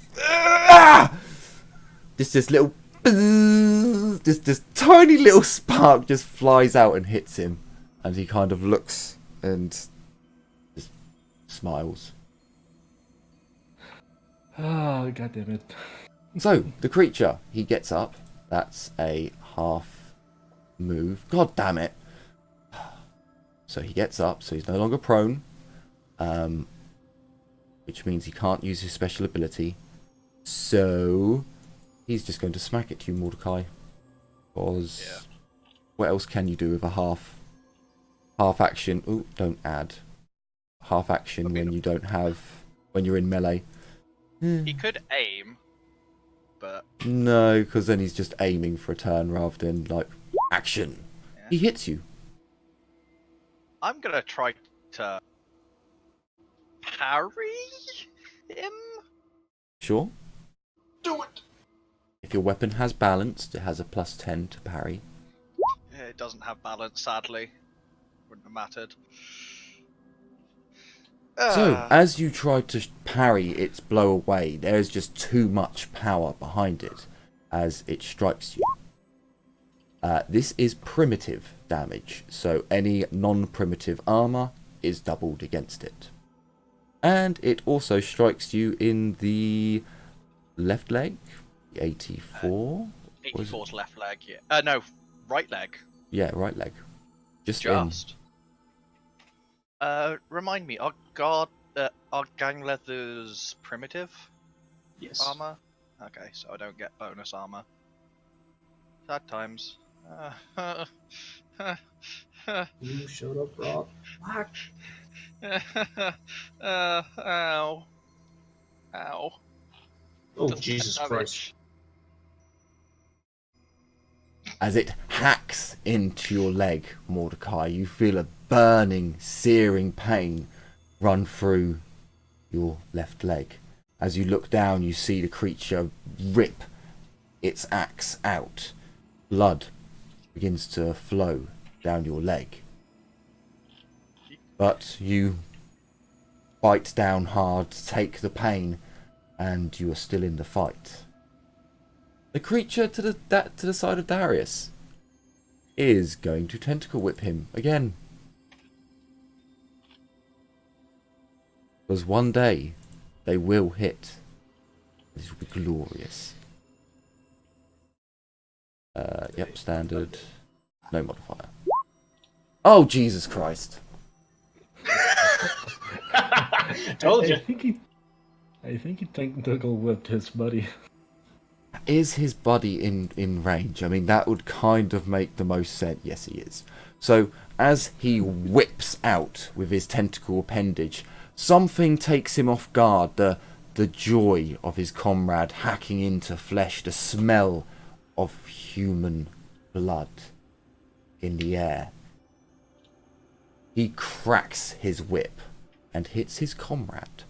this little this tiny little spark just flies out and hits him, and he kind of looks and just smiles. Oh, god damn it. So the creature, he gets up. That's a half move. God damn it. So he gets up, so he's no longer prone, which means he can't use his special ability. So he's just going to smack it to you, Mordecai. Because what else can you do with a half action? Ooh, don't add half action when you don't have when you're in melee. He could aim, but No, because then he's just aiming for a turn rather than like action. Yeah. He hits you. I'm gonna try to parry him. Sure. Do it! If your weapon has balance, it has a +10 to parry. It doesn't have balance, sadly. Wouldn't have mattered. So, as you try to parry its blow away, there is just too much power behind it as it strikes you. This is primitive damage, so any non-primitive armor is doubled against it. And it also strikes you in the left leg, 84. 84's left leg, yeah. No, right leg. Yeah, right leg. Just. Remind me, are gang leathers primitive Yes. armor? Okay, so I don't get bonus armor. Sad times. You showed up, Rob. Whack. Ow. Ow. Oh, Doesn't Jesus damage. Christ. As it hacks into your leg, Mordecai, you feel a burning, searing pain run through your left leg. As you look down, you see the creature rip its axe out. Blood begins to flow down your leg. But you bite down hard to take the pain, and you are still in the fight. The creature to the side of Darius is going to tentacle whip him again. Because one day they will hit. This will be glorious. Yep, standard. No modifier. Oh, Jesus Christ. Told you. I think he Tentacle whipped his buddy. Is his buddy in range? I mean, that would kind of make the most sense. Yes, he is. So, as he whips out with his tentacle appendage, something takes him off guard. The joy of his comrade hacking into flesh, the smell of human blood in the air. He cracks his whip and hits his comrade.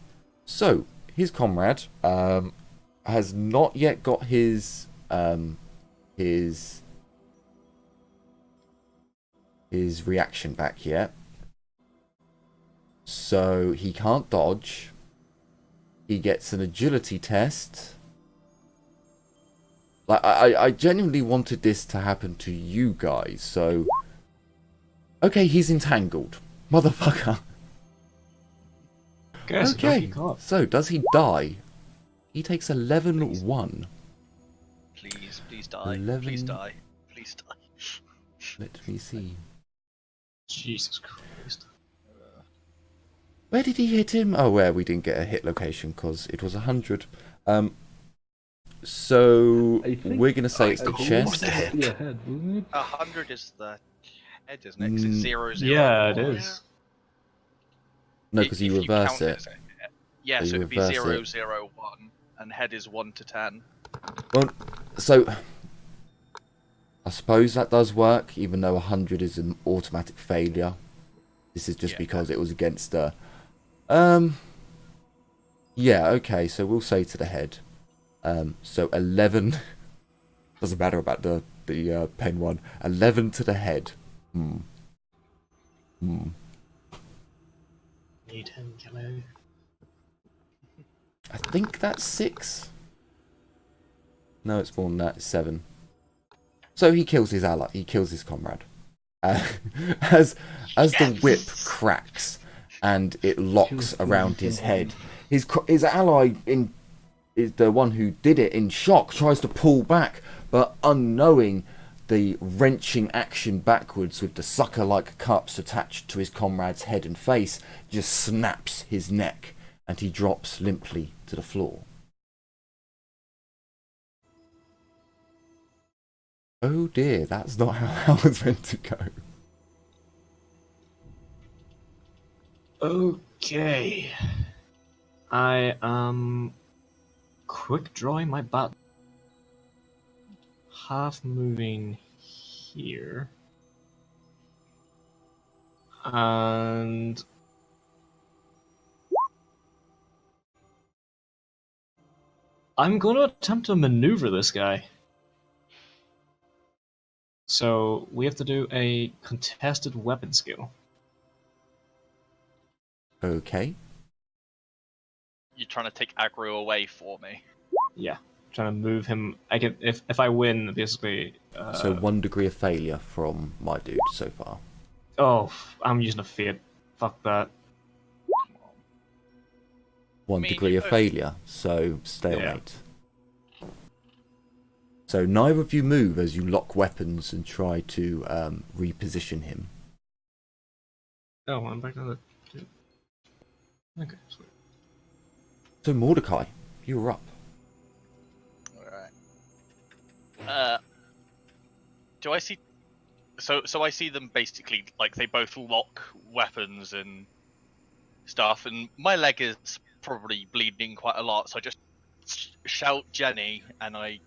So, his comrade has not yet got his reaction back yet. So he can't dodge. He gets an agility test. Like I genuinely wanted this to happen to you guys, so okay, he's entangled. Motherfucker. Guess Okay, so does he die? He takes 11-1. Please die. 11. Please die. Please die. Let me see. Jesus Christ. Where did he hit him? Oh, where we didn't get a hit location because it was 100. So we're gonna say it's the chest. The head, wasn't it? 100 is the head, isn't it? 'Cause it's 0, 0. Yeah, it is. No, because you If reverse count it. as yeah, You so it'd be reverse 0, it. 0, 1, and head is 1 to 10. Well, so I suppose that does work, even though 100 is an automatic failure. This is just Yeah. because it was against a. Yeah, okay, so we'll say to the head. So 11. Doesn't matter about the pen one. 11 to the head. Need him, Kelly. I think that's 6. No, it's more than that. It's 7. So he kills his ally. He kills his comrade. As the whip cracks and it locks around his head, his ally is the one who did it in shock, tries to pull back, but unknowing the wrenching action backwards with the sucker-like cups attached to his comrade's head and face just snaps his neck, and he drops limply to the floor. Oh dear, that's not how that was meant to go. Okay. I am quick drawing my bat. Half moving here. And I'm going to attempt to maneuver this guy. So we have to do a contested weapon skill. Okay. You're trying to take aggro away for me. Yeah, trying to move him. I can if I win, basically. So 1 degree of failure from my dude so far. Oh, I'm using a fate. Fuck that. 1 mean, degree you of both- failure, so stalemate. So neither of you move as you lock weapons and try to reposition him. Oh, I'm back on the. Okay, sweet. So Mordecai, you're up. Alright. Do I see... So I see them basically, like, they both lock weapons and stuff, and my leg is probably bleeding quite a lot, so I just shout Jenny, and I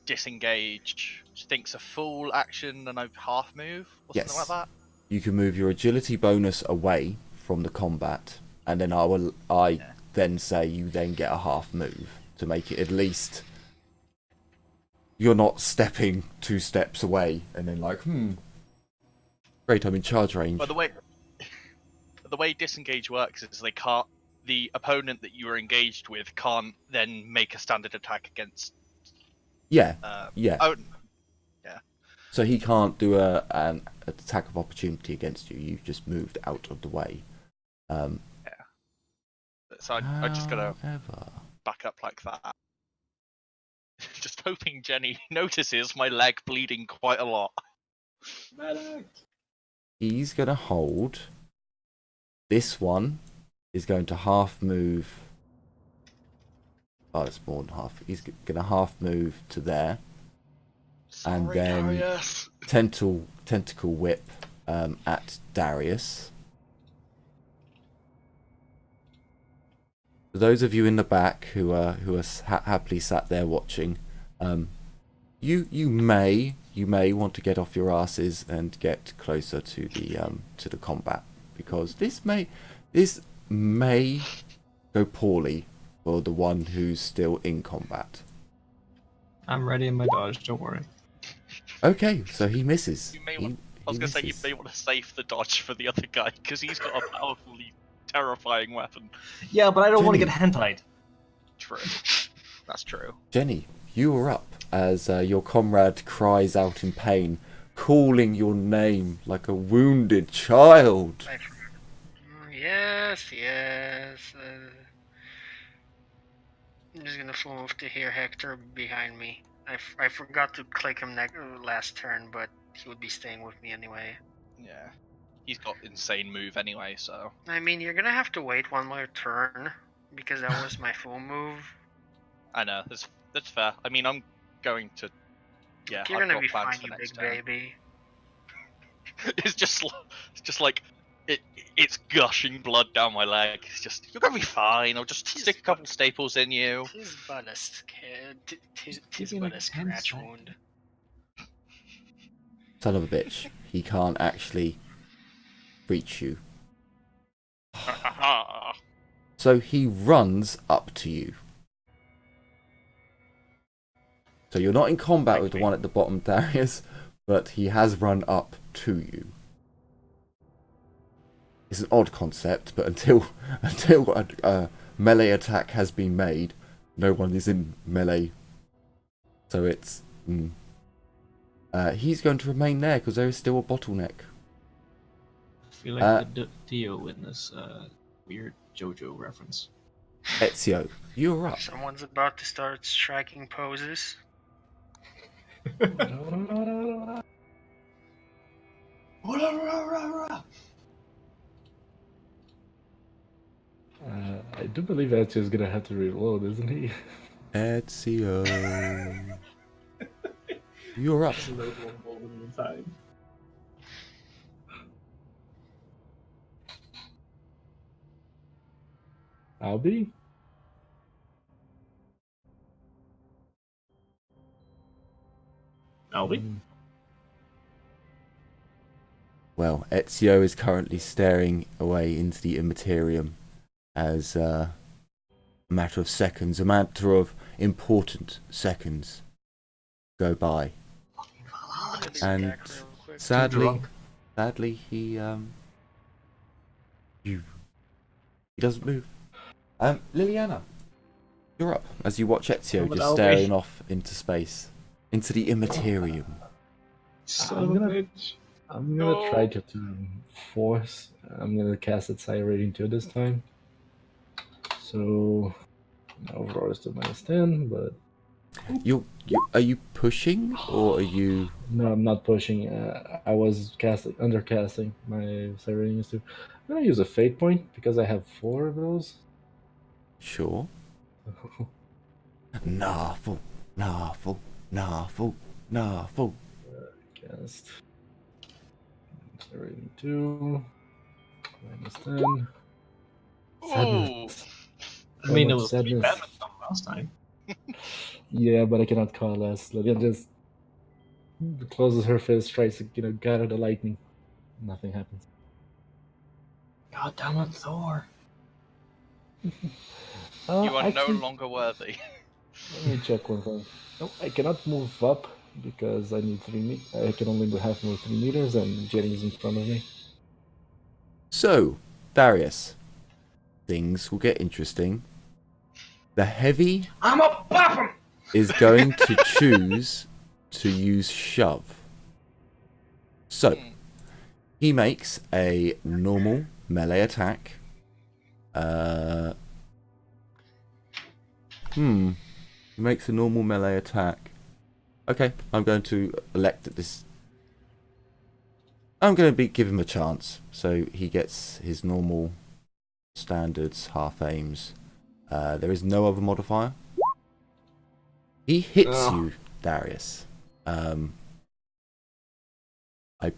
disengage. Which thinks a full action, and I half move, or Yes. something like that. You can move your agility bonus away from the combat, and then I then say you then get a half move to make it at least you're not stepping 2 steps away and then like, great, I'm in charge range. By the way disengage works is they can't. The opponent that you are engaged with can't then make a standard attack against. Yeah. Oh, So he can't do an attack of opportunity against you. You've just moved out of the way. so I just gotta However, back up like that. Just hoping Jenny notices my leg bleeding quite a lot. he's gonna hold. This one is going to half move. Oh, it's more than half. He's gonna half move to there. Sorry, And then Darius. tentacle whip at Darius. For those of you in the back who are happily sat there watching, you may want to get off your asses and get closer to the combat, because this may go poorly for the one who's still in combat. I'm ready in my dodge. Don't worry. Okay, so he misses. You may want, I was gonna say you may want to save the dodge for the other guy, because he's got a powerfully terrifying weapon. Yeah, but I don't want to Jenny. get hentied. True. That's true. Jenny, you are up as your comrade cries out in pain, calling your name like a wounded child. Yes. I'm just gonna move to here, Hector behind me. I forgot to click him last turn, but he would be staying with me anyway. Yeah. He's got insane move anyway, so. I mean, you're gonna have to wait one more turn, because that was my full move. I know, that's fair. I mean, I'm going to. Yeah, You're I've gonna got be plans fine, for you next big turn. baby. It's just like it's gushing blood down my leg. It's just, you're gonna be fine. I'll just stick a couple staples in you. Tis but a tis Give me but like a 10 scratch seconds. wound. Son of a bitch, he can't actually reach you. So he runs up to you. So you're not in combat with the one at the bottom, Darius, but he has run up to you. It's an odd concept, but until a melee attack has been made, no one is in melee. So it's he's going to remain there because there is still a bottleneck. I feel like the Dio in this weird JoJo reference. Ezio, you're up. Someone's about to start striking poses. I do believe Ezio's gonna have to reload, isn't he? Ezio, you're up. Albie? Albie? Well, Ezio is currently staring away into the immaterium as a matter of seconds, a matter of important seconds go by. And sadly, he doesn't move. Liliana, you're up as you watch Ezio just staring off into space, into the immaterium. I'm gonna try to force. I'm gonna cast its high rating 2 this time. So my overall is to -10, but Are you pushing or are you? no, I'm not pushing. I was undercasting. My high rating is 2. I'm gonna use a fate point because I have 4 of those. Sure. Narful. Cast. High rating 2. -10. Sadness. I mean, it was sadness. better than last time. Yeah, but I cannot call less. Lilian just closes her fist, tries to, gather the lightning. Nothing happens. God damn it, Thor. You are actually, no longer worthy. Let me check one thing. No, I cannot move up because I need 3 meters. I can only have move 3 meters, and Jenny is in front of me. So, Darius, things will get interesting. The heavy I'm a pop him! is going to choose to use shove. So, he makes a normal melee attack. He makes a normal melee attack. Okay, I'm going to elect at this. I'm going to give him a chance. So he gets his normal standards, half aims. There is no other modifier. He hits you, Darius. I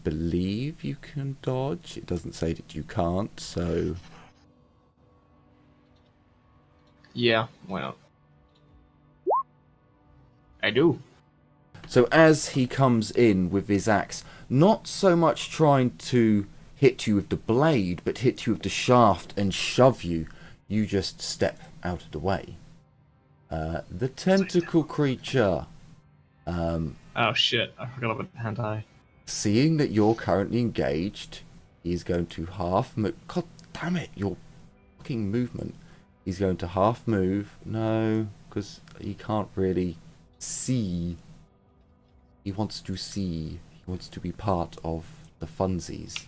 believe you can dodge. It doesn't say that you can't, so... Yeah, why not? I do. So as he comes in with his axe, not so much trying to hit you with the blade, but hit you with the shaft and shove you, you just step out of the way. The tentacle creature... Oh shit, I forgot about the hand-eye. Seeing that you're currently engaged, he's going to half move. God damn it, your fucking movement. He's going to half move. No, because he can't really see. He wants to see. He wants to be part of the funsies.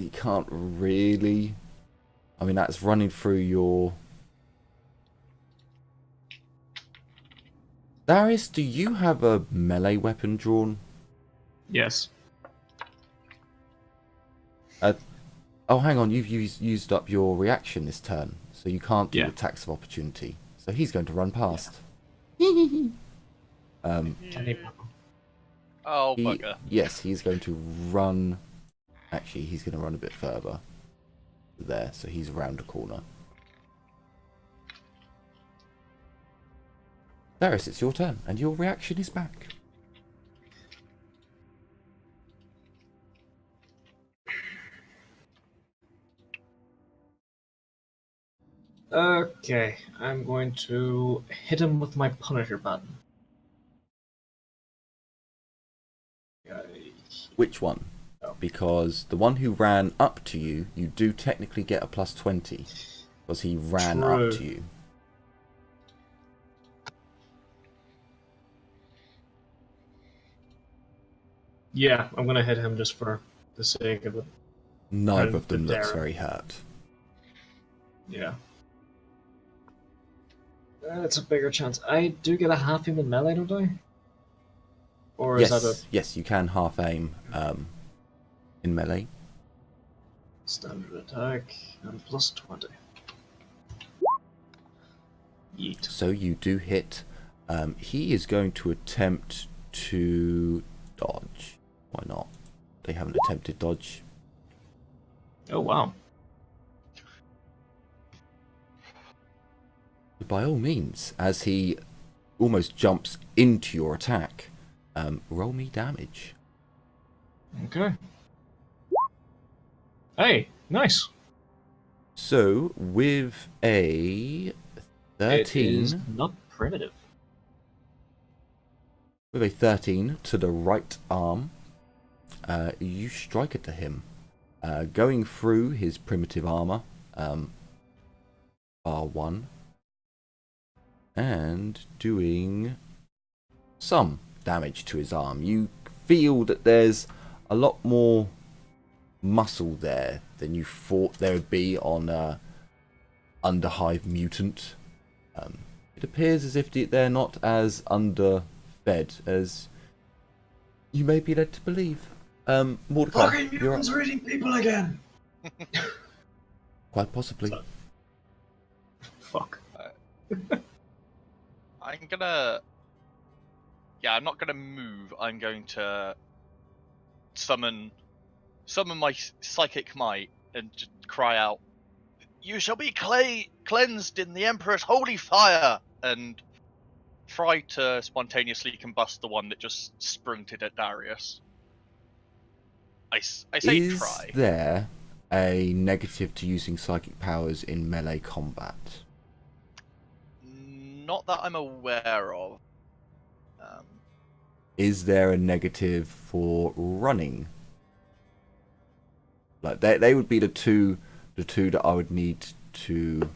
He can't really. I mean, that's running through your... Darius, do you have a melee weapon drawn? Yes. Oh, hang on. You've used up your reaction this turn, so you can't do attacks of opportunity. So he's going to run past. Can he... Oh, bugger. Yes, he's going to run. Actually, he's going to run a bit further. There, so he's around the corner. Darius, it's your turn, and your reaction is back. Okay, I'm going to hit him with my Punisher button. Which one? Because the one who ran up to you, you do technically get a +20. Because he ran up to you. Yeah, I'm gonna hit him just for the sake of it. Neither of them looks very hurt. Yeah. That's a bigger chance. I do get a half aim in melee, don't I? Or is that a... Yes, you can half aim in melee. Standard attack and +20. Yeet. So you do hit. He is going to attempt to dodge. Why not? They haven't attempted dodge. Oh, wow. By all means, as he almost jumps into your attack, Roll me damage. Okay. Hey, nice. So, with a It is 13, not primitive. with a 13 to the right arm, you strike it to him, going through his primitive armor, R1, and doing some damage to his arm. You feel that there's a lot more muscle there than you thought there would be on a underhive mutant. It appears as if they're not as underfed as you may be led to believe. Mordecai, Fucking you're mutants up. are eating people again! Quite possibly. Fuck. I'm gonna. Yeah, I'm not gonna move. I'm going to summon my psychic might and just cry out, "You shall be cleansed in the Emperor's holy fire!" and try to spontaneously combust the one that just sprinted at Darius. I say Is try. there a negative to using psychic powers in melee combat? Not that I'm aware of. Is there a negative for running? Like they would be the two that I would need to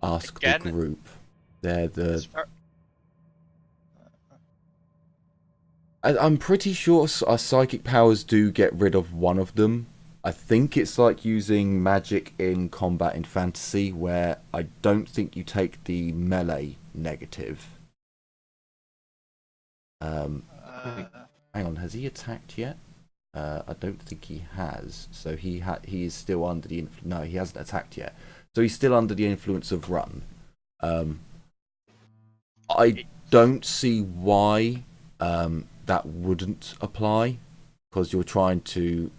ask Again, the group. They're the. I'm pretty sure our psychic powers do get rid of one of them. I think it's like using magic in combat in fantasy, where I don't think you take the melee negative. Hang on, has he attacked yet? I don't think he has. So he is still under the no, he hasn't attacked yet. So he's still under the influence of run. I don't see why that wouldn't apply, because you're trying to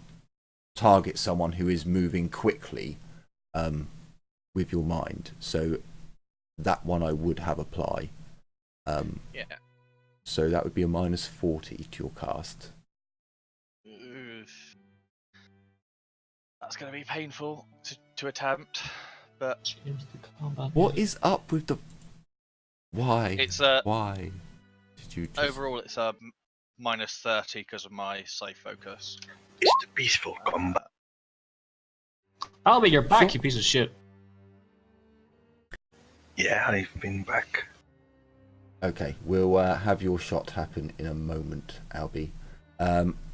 target someone who is moving quickly with your mind. So that one I would have apply. Yeah. So that would be a -40 to your cast. Oof. That's going to be painful to attempt, but Change the combat. What is up with the? Why? it's Why did you? Just... overall it's a -30 because of my safe focus. It's the peaceful combat. I'll be your back, So- you piece of shit. Yeah, I've been back. Okay, we'll have your shot happen in a moment, Albie.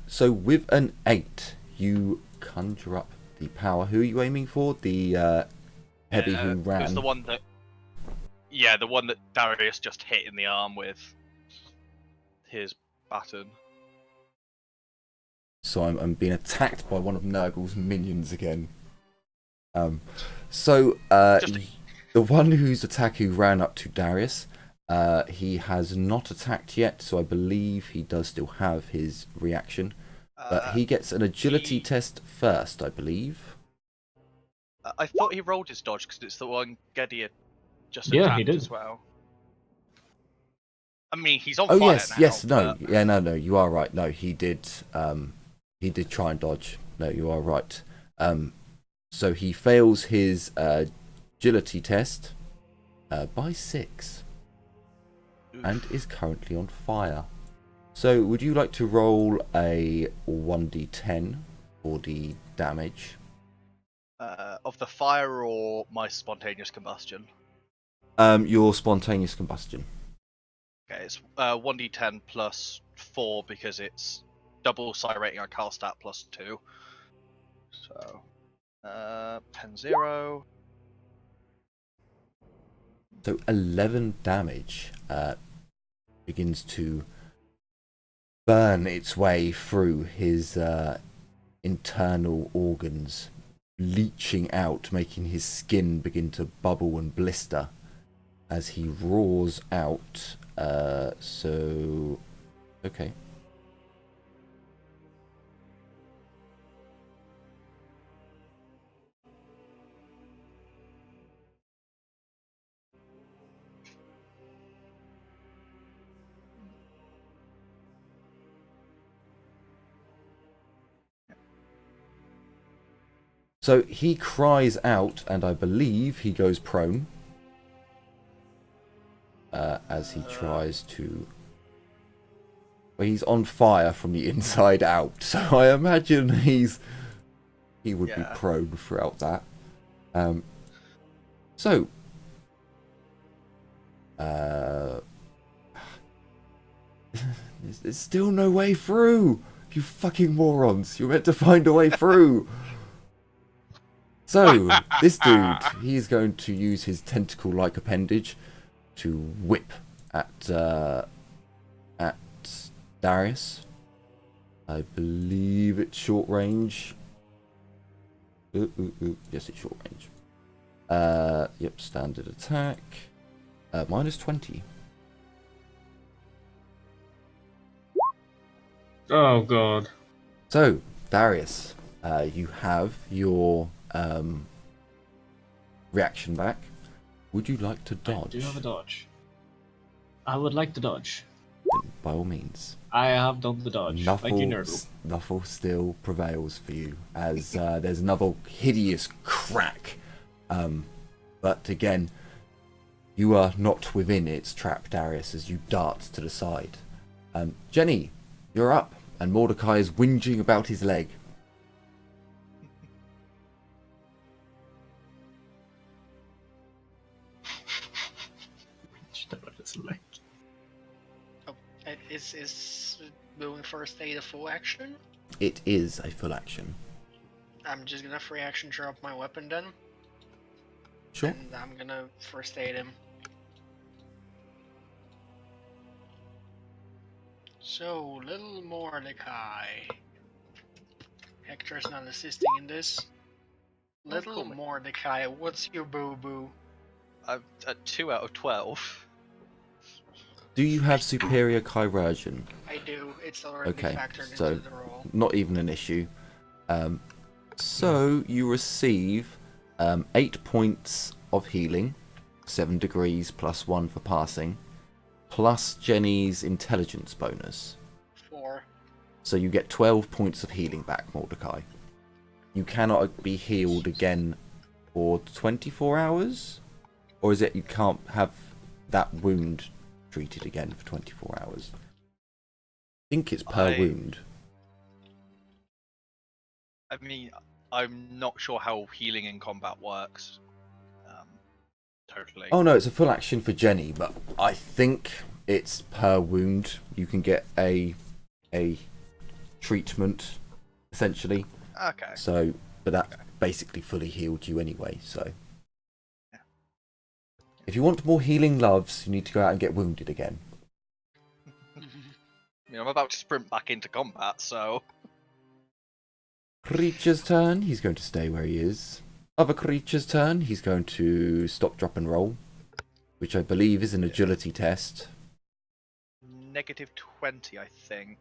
So with an 8, you conjure up the power. Who are you aiming for? The heavy who It ran. was the one that. Yeah, the one that Darius just hit in the arm with his baton. So I'm being attacked by one of Nurgle's minions again. The one who ran up to Darius, he has not attacked yet, so I believe he does still have his reaction. But he gets an agility test first, I believe. I thought he rolled his dodge because it's the one Geddy had just Yeah, attacked he did. as well. I mean, he's on Oh fire yes, now. yes, no, but- yeah, no, you are right. No, he did try and dodge. No, you are right. So he fails his agility test by 6 and is currently on fire. So would you like to roll a 1d10 for the damage? Of the fire or my spontaneous combustion? Your spontaneous combustion. Okay, it's 1d10 plus 4 because it's double psi rating I cast at plus 2. So, 10 0. So 11 damage begins to burn its way through his internal organs, leaching out, making his skin begin to bubble and blister as he roars out. Okay. So he cries out, and I believe he goes prone. As he tries to... Well, he's on fire from the inside out, so I imagine he would be prone throughout that. There's still no way through! You fucking morons! You're meant to find a way through! So, this dude, he's going to use his tentacle-like appendage to whip at Darius. I believe it's short range. Yes, it's short range. Yep, standard attack. Minus 20. Oh god. So, Darius, you have your reaction back. Would you like to dodge? I do have a dodge. I would like to dodge. Then, by all means. I have done the dodge. Thank you, Nerdle. Nuffle still prevails for you as there's another hideous crack. But again, you are not within its trap, Darius, as you dart to the side. Jenny, you're up, and Mordecai is whinging about his leg. Oh, is doing first aid a full action? It is a full action. I'm just gonna free action drop my weapon then. Sure. And I'm gonna first aid him. So, little Mordecai. Hector's not assisting in this. Little Mordecai, what's your boo-boo? I'm at 2 out of 12. Do you have superior chirurgeon? I do. It's already factored so into the roll. not even an issue. So you receive 8 points of healing, 7 degrees plus 1 for passing, plus Jenny's intelligence bonus. 4. So you get 12 points of healing back, Mordecai. You cannot be healed again for 24 hours? Or is it you can't have that wound treated again for 24 hours? I think it's per wound. I mean, I'm not sure how healing in combat works. Totally. Oh no, it's a full action for Jenny, but I think it's per wound. You can get a treatment, essentially. Okay. So, but that basically fully healed you anyway, so. Yeah. If you want more healing loves, you need to go out and get wounded again. I mean, I'm about to sprint back into combat, so... Creature's turn, he's going to stay where he is. Other creature's turn, he's going to stop, drop and roll, which I believe is an agility test. Negative 20, I think.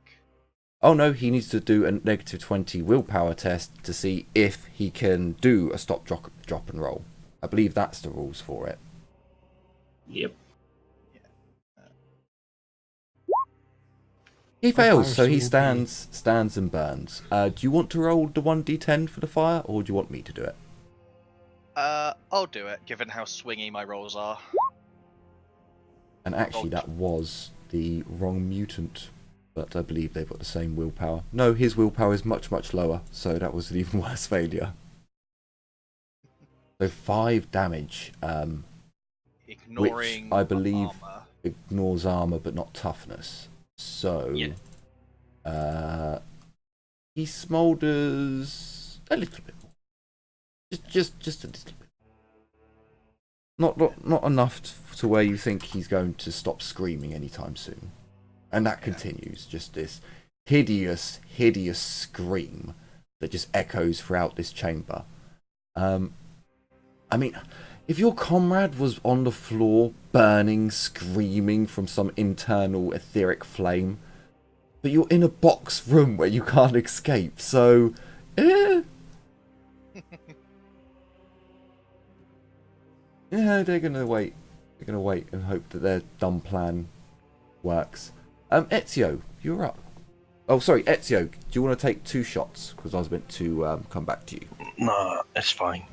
Oh no, he needs to do a negative 20 willpower test to see if he can do a stop, drop and roll. I believe that's the rules for it. Yep. He fails, so he stands and burns. Do you want to roll the 1d10 for the fire, or do you want me to do it? I'll do it, given how swingy my rolls are. And actually, that was the wrong mutant, but I believe they've got the same willpower. No, his willpower is much, much lower, so that was an even worse failure. So 5 damage, Ignoring which I believe armor. ignores armor, but not toughness. So, he smoulders a little bit more. Just a little bit. Not enough to where you think he's going to stop screaming anytime soon. And that continues, just this hideous, hideous scream that just echoes throughout this chamber. I mean, if your comrade was on the floor, burning, screaming from some internal etheric flame, but you're in a box room where you can't escape, so... Yeah, they're gonna wait. They're gonna wait and hope that their dumb plan works. Ezio, you're up. Oh, sorry, Ezio. Do you want to take 2 shots? Because I was meant to come back to you. No, it's fine.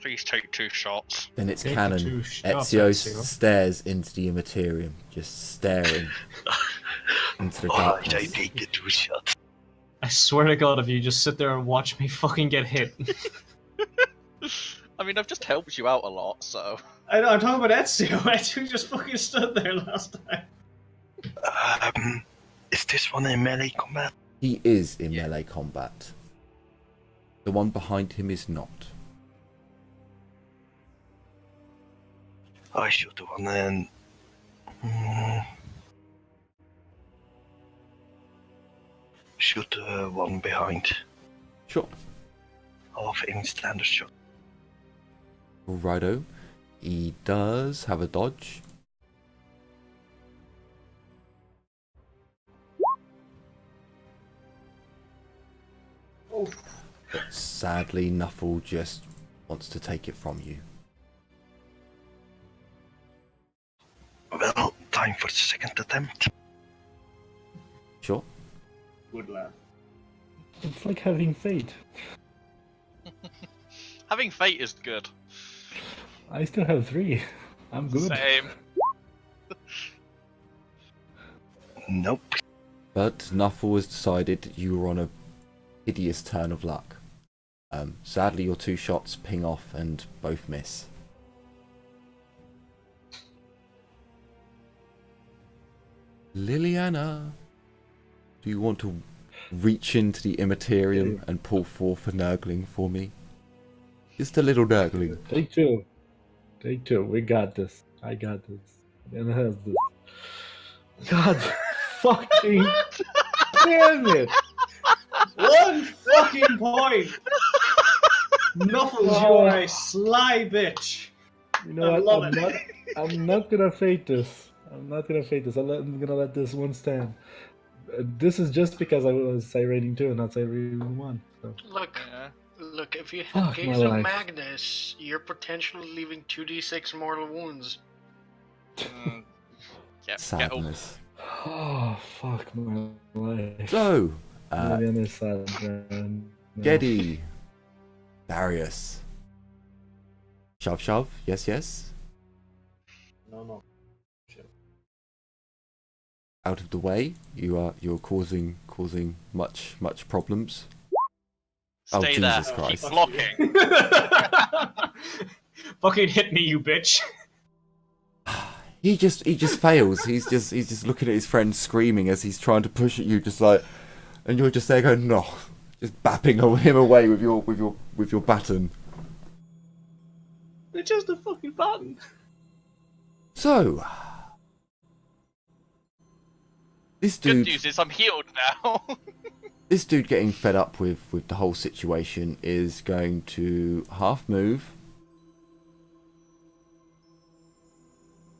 Please take 2 shots. Then it's Take canon. 2 shots, Ezio Ezio. stares into the Immaterium, just staring into the Alright, I darkness. take the 2 shots. I swear to God, if you just sit there and watch me fucking get hit. I mean, I've just helped you out a lot, so. I know, I'm talking about Ezio. Ezio just fucking stood there last time. Is this one in melee combat? He is in melee combat. The one behind him is not. I shoot the one in. Shoot the one behind. Sure. Half in standard shot. Righto. He does have a dodge. But sadly, Nuffle just wants to take it from you. Well, time for the second attempt. Sure. Good lad. It's like having fate. Having fate is good. I still have 3. I'm good. Same. Nope. But Nuffle has decided you were on a hideous turn of luck. Sadly, your 2 shots ping off and both miss. Liliana, do you want to reach into the Immaterium and pull forth a Nurgling for me? Just a little Nurgling. Take 2. Take 2. We got this. I got this. And has this. God fucking damn it! 1 fucking point! Knuckles, you are a sly bitch. You know I what? love it. I'm not gonna fate this. I'm not gonna fate this. I'm gonna let this one stand. This is just because I was Sirening 2 and not Sirening 1. So. Look, Yeah. look. If you Fuck have my Gaze of life. Magnus, you're potentially leaving 2d6 mortal wounds. Mm. Get up. Sadness. Oh, fuck my life. So, On the other side, man. No. Geddy. Darius. Shove, shove. Yes, yes. No. Out of the way. You're causing much problems. Oh, Stay Jesus there. Christ. Keep blocking. Fucking hit me, you bitch. He just fails. He's just looking at his friend screaming as he's trying to push at you, just like, and you're just there going no, just bapping him away with your baton. It's just a fucking button. So, this Good dude, news is I'm healed now. this dude getting fed up with the whole situation is going to half move,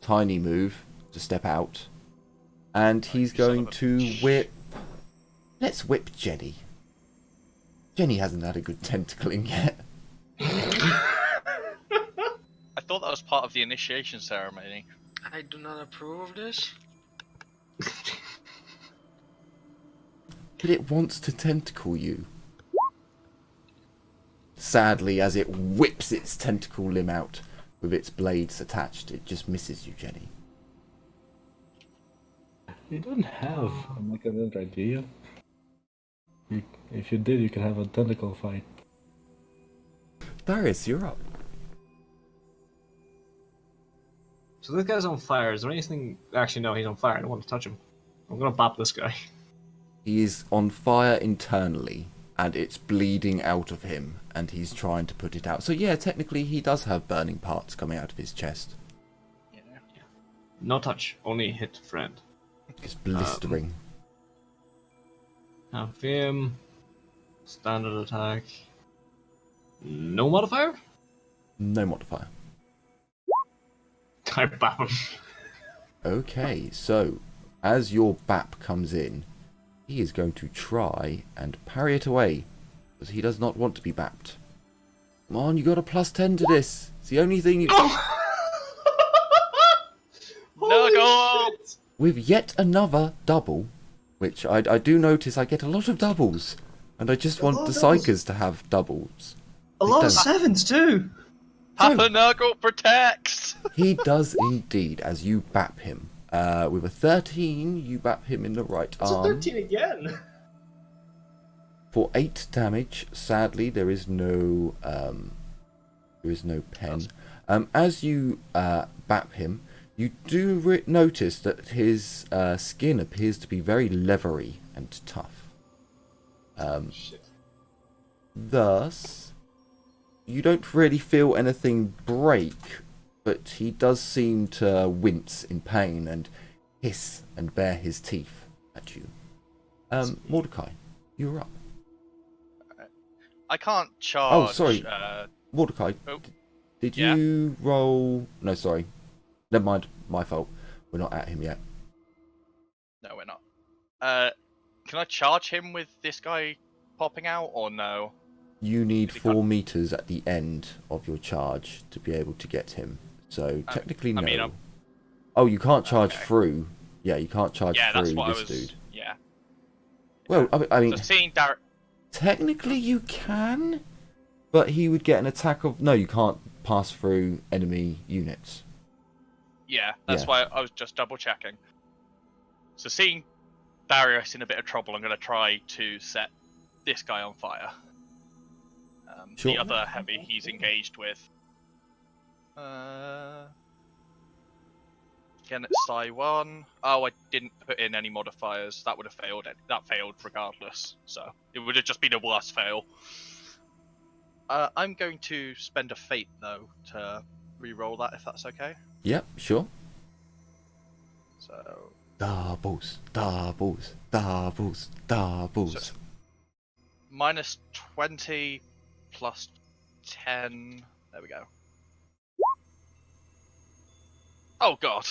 tiny move to step out, and he's going to whip. Let's whip Jenny. Jenny hasn't had a good tentacling yet. I thought that was part of the initiation ceremony. I do not approve of this. But it wants to tentacle you. Sadly, as it whips its tentacle limb out with its blades attached, it just misses you, Jenny. You don't have like another idea. If you did, you could have a tentacle fight. Darius, you're up. So this guy's on fire. Is there anything? Actually, no, he's on fire. I don't want to touch him. I'm gonna bop this guy. He is on fire internally, and it's bleeding out of him, and he's trying to put it out. So yeah, technically he does have burning parts coming out of his chest. Yeah. No touch. Only hit friend. It's blistering. Have him. Standard attack. No modifier? No modifier. I bap him. Okay, so as your bap comes in, he is going to try and parry it away, because he does not want to be bapped. Come on, you got a +10 to this. It's the only thing you... No, go on! With yet another double, which I do notice I get a lot of doubles, and I just want the Psykers to have doubles. A lot of 7s too! Papa Nurgle protects! He does indeed, as you bap him. With a 13, you bap him in the right It's a arm. 13 again! For 8 damage. Sadly, there is no pen. As you bap him, you do notice that his skin appears to be very leathery and tough. Thus, you don't really feel anything break, but he does seem to wince in pain and hiss and bare his teeth at you. Mordecai, you're up. I can't charge. Oh, sorry. Mordecai, did you roll... No, sorry. Never mind. My fault. We're not at him yet. No, we're not. Can I charge him with this guy popping out, or no? You need 4 meters at the end of your charge to be able to get him. So, technically, no. I mean, oh, you can't charge through. Yeah, you can't charge through that's what this I was... dude. Yeah. Well, I mean... So seeing Darren... Technically, you can, but he would get an attack of... No, you can't pass through enemy units. Yeah, that's why I was just double checking. So seeing Darius in a bit of trouble, I'm going to try to set this guy on fire. Sure. The other heavy he's engaged with. Again, it's Psi 1. Oh, I didn't put in any modifiers. That would have failed. That failed regardless. So it would have just been a worse fail. I'm going to spend a fate though to re-roll that, if that's okay. Yep, sure. So doubles, doubles, doubles, doubles. So, minus 20 plus 10. There we go. Oh god.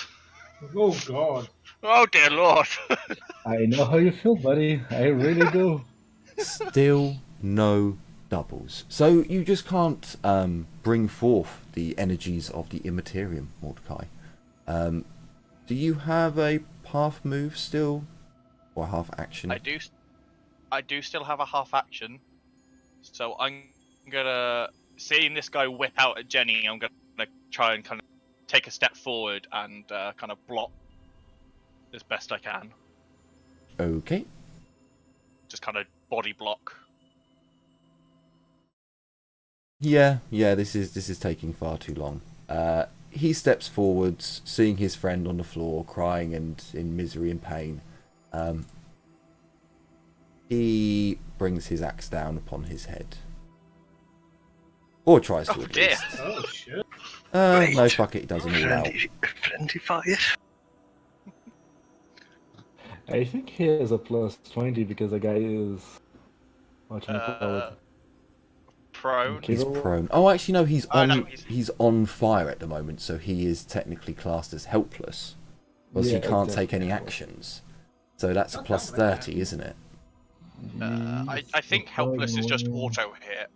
Oh god. Oh dear lord. I know how you feel, buddy. I really do. Still no doubles. So you just can't bring forth the energies of the Immaterium, Mordecai. Do you have a half move still? Or half action? I do still have a half action. So I'm gonna... Seeing this guy whip out at Jenny, I'm gonna try and kind of take a step forward and kind of block as best I can. Okay. Just kind of body block. Yeah, this is taking far too long. He steps forwards, seeing his friend on the floor, crying and in misery and pain. He brings his axe down upon his head. Or tries to, at least. Oh shit. No, fuck it, he doesn't all out. Friendly fire. I think he has a plus 20 because the guy is... What do you call it? Prone. He's prone. Oh, actually, no, he's on. No, he's on fire at the moment, so he is technically classed as helpless, because he can't take any actions. So that's a plus 30, isn't it? I think helpless is just auto hit.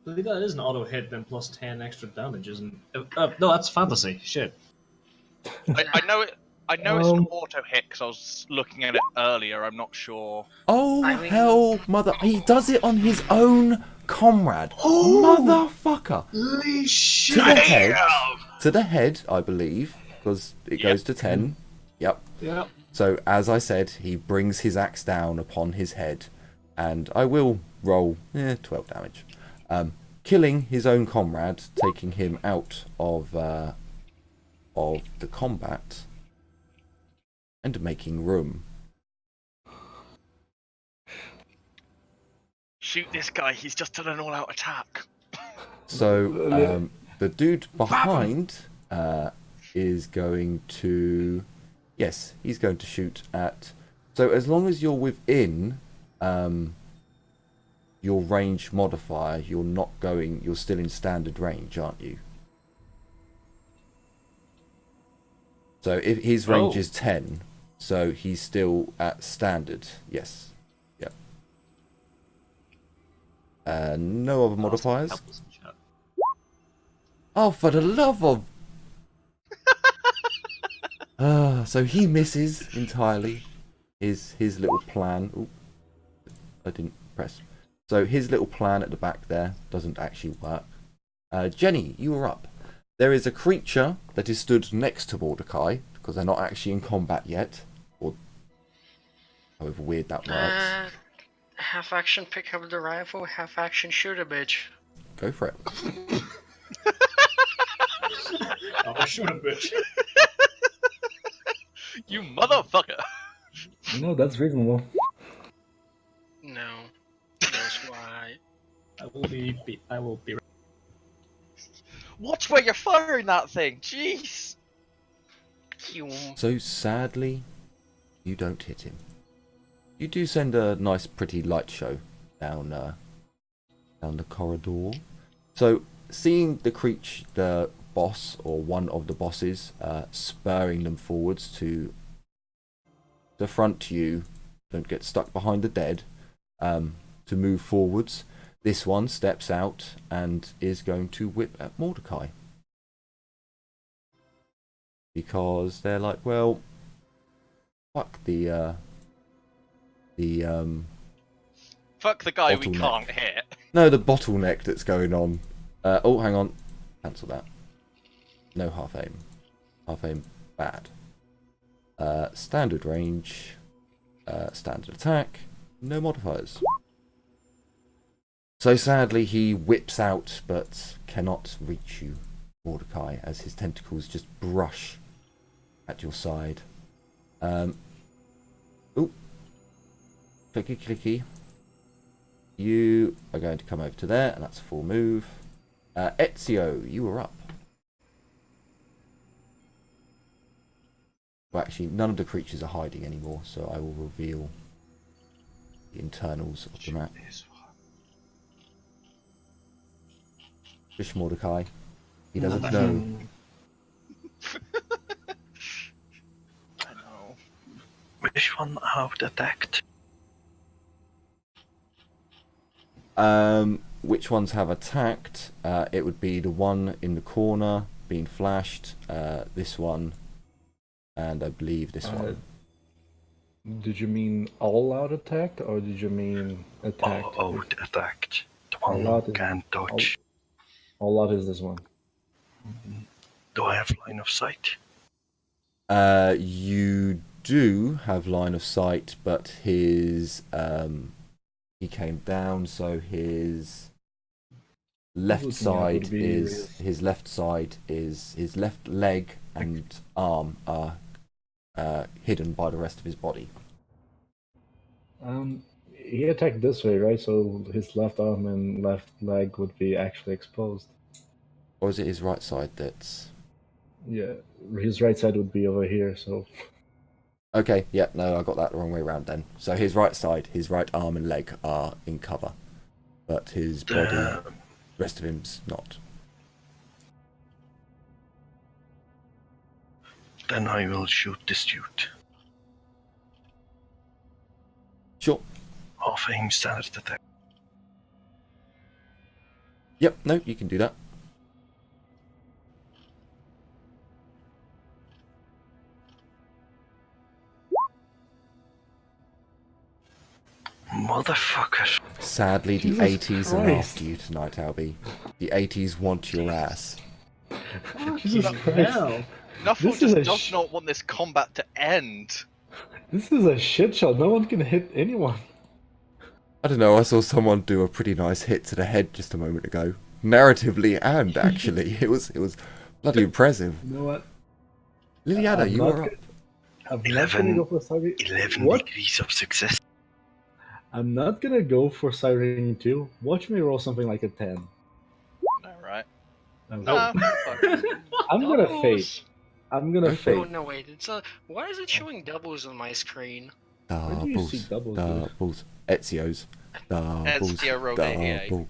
I believe that is an auto hit, then plus 10 extra damage, isn't it? No, that's fantasy. Shit. I know it. I know it's an auto hit because I was looking at it earlier. I'm not sure. Oh hell, mother! He does it on his own comrade. Motherfucker! Holy shit! To the head, I believe, because it goes to 10. Yep. Yep. So as I said, he brings his axe down upon his head, and I will roll 12 damage, killing his own comrade, taking him out of the combat. And making room. Shoot this guy, he's just done an all-out attack. So, the dude behind is going to... Yes, he's going to shoot at... So, as long as you're within your range modifier, you're not going... You're still in standard range, aren't you? So, if his range is 10... So he's still at standard. Yes. Yep. No other modifiers. Oh, for the love of... So he misses entirely. his little plan. Ooh, I didn't press. So his little plan at the back there doesn't actually work. Jenny, you are up. There is a creature that is stood next to Mordecai, because they're not actually in combat yet, or however weird that works. Half action pick up the rifle, half action shoot a bitch. Go for it. Oh, shoot a bitch. You motherfucker! No, that's reasonable. No. That's why. I will be. Watch where you're firing that thing! Jeez! So sadly, you don't hit him. You do send a nice, pretty light show down the corridor. So seeing the boss or one of the bosses, spurring them forwards to the front, you don't get stuck behind the dead. To move forwards, this one steps out and is going to whip at Mordecai. Because they're like, well, fuck the Fuck the guy we bottleneck. can't hit. No, the bottleneck that's going on. Oh, hang on. Cancel that. No half aim. Half aim, bad. Standard range. Standard attack. No modifiers. So sadly, he whips out, but cannot reach you, Mordecai, as his tentacles just brush at your side. Ooh. Clicky, clicky. You are going to come over to there, and that's a full move. Ezio, you are up. Well, actually, none of the creatures are hiding anymore, so I will reveal the internals of the map. Fish Mordecai. He doesn't know. I know. Which one have attacked? Which ones have attacked? It would be the one in the corner being flashed, this one, and I believe this one. Did you mean all out attacked, or did you mean attacked? All out attacked. The one All out who can't dodge. All out is this one. Do I have line of sight? You do have line of sight, but his he came down, so his left side is his left leg and arm are hidden by the rest of his body. He attacked this way, right? So his left arm and left leg would be actually exposed. Or is it his right side that's... Yeah, his right side would be over here, so... Okay, yeah, no, I got that the wrong way around then. So his right side, his right arm and leg are in cover. But his body, the rest of him's not. Then I will shoot this dude. Sure. Half aim standard attack. Yep, no, you can do that. Motherfucker. Sadly, the Jesus 80s are Christ. after you tonight, Albie. The 80s want your ass. Jesus Christ. Nuffle This is just a does not want this combat to end. This is a shit show. No one can hit anyone. I don't know, I saw someone do a pretty nice hit to the head just a moment ago. Narratively and actually. It was bloody impressive. You know what? Liliana, you are up. I'm not gonna go for Siren. 11 What? degrees of success. I'm not gonna go for Siren 2. Watch me roll something like a 10. Alright. I'm Doubles. gonna fake. I'm gonna Oh fake. no, wait! Why is it showing doubles on my screen? Where do you see doubles, dude? Doubles. Ezio's. Doubles. Ezio Rogue AA. Double.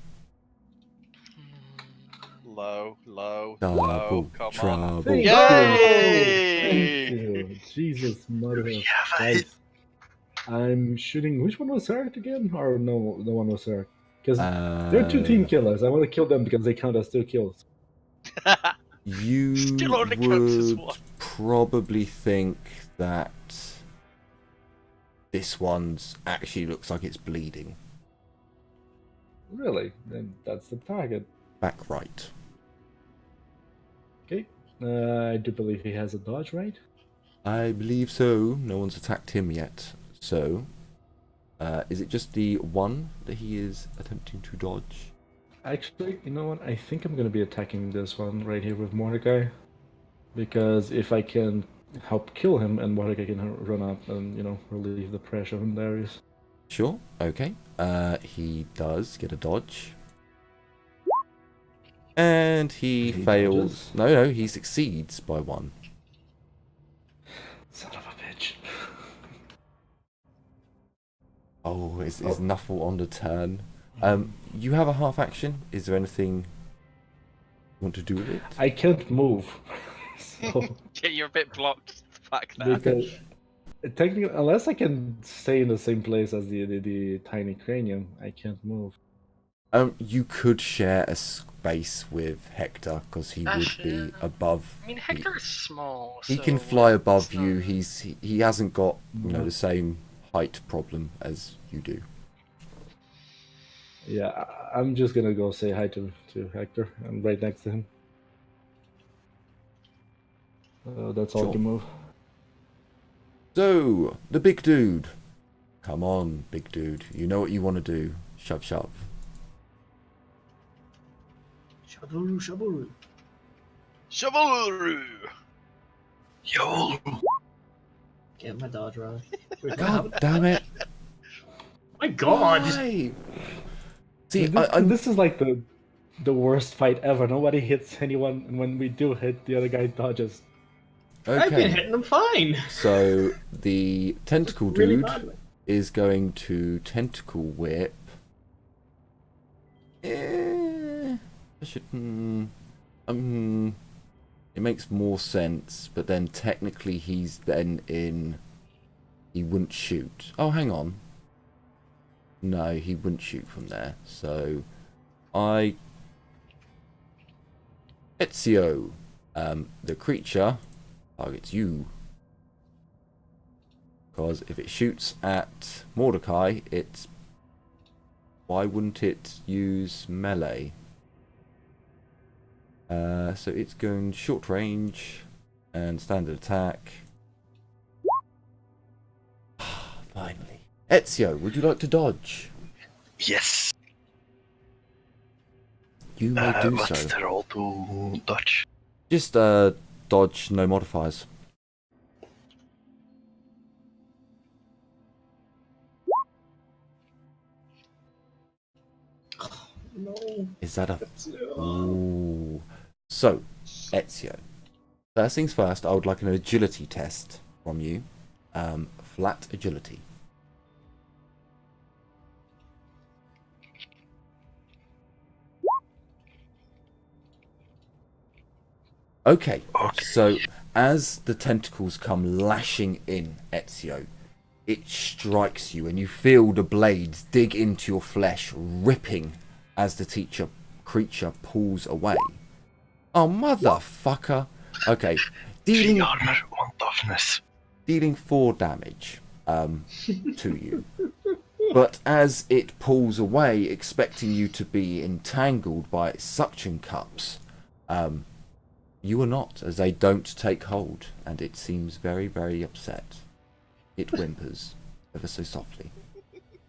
Low, low, Double. low, come on. Trouble. Thank Yay! Thank you. Jesus, mother We of have a hit. Christ. I'm shooting. Which one was Sark again? Or no one was Sark? Because they're two team killers. I want to kill them because they count as 2 kills. You Still only counts as would one. probably think that this one's actually looks like it's bleeding. Really? Then that's the target. Back right. Okay. I do believe he has a dodge, right? I believe so. No one's attacked him yet. So, is it just the one that he is attempting to dodge? Actually, you know what? I think I'm going to be attacking this one right here with Mordecai. Because if I can help kill him and Mordecai can run up and, you know, relieve the pressure on Darius. Sure. Okay. He does get a dodge. And he fails. Dodges. No, he succeeds by 1. Son of a bitch. Oh, is Nuffle on the turn? You have a half action. Is there anything you want to do with it? I can't move. So, Yeah, you're a bit blocked back there. because technically, unless I can stay in the same place as the tiny cranium, I can't move. You could share a space with Hector because he would be above. I mean, Hector is small. He so can fly above it's you. not- He hasn't got the same height problem as you do. Yeah, I'm just gonna go say hi to Hector. I'm right next to him. That's all I Sure. can move. So the big dude, come on, big dude. You know what you want to do. Shove, shove. Shaburu, shaburu. Chivalry! Yo! Get my dodge right. Wait, God damn it! my god! Why? See, This is like the worst fight ever. Nobody hits anyone, and when we do hit, the other guy dodges. I've been okay. hitting them fine. So the tentacle Really dude badly. is going to tentacle whip. I should. It makes more sense, but then technically he's then in. He wouldn't shoot. Oh, hang on. No, he wouldn't shoot from there. So, Ezio, the creature, targets you. Because if it shoots at Mordecai, it's... Why wouldn't it use melee? So it's going short range and standard attack. Finally. Ezio, would you like to dodge? Yes! You may do What's so. the roll to dodge? Just dodge, no modifiers. No. Is that a... Ooh. So, Ezio. First things first, I would like an agility test from you. Flat agility. Okay, so as the tentacles come lashing in, Ezio, it strikes you and you feel the blades dig into your flesh, ripping as the creature pulls away. Oh, motherfucker. Okay, 3 armor, 1 toughness. dealing 4 damage to you. But as it pulls away, expecting you to be entangled by its suction cups, you are not, as they don't take hold, and it seems very, very upset. It whimpers ever so softly.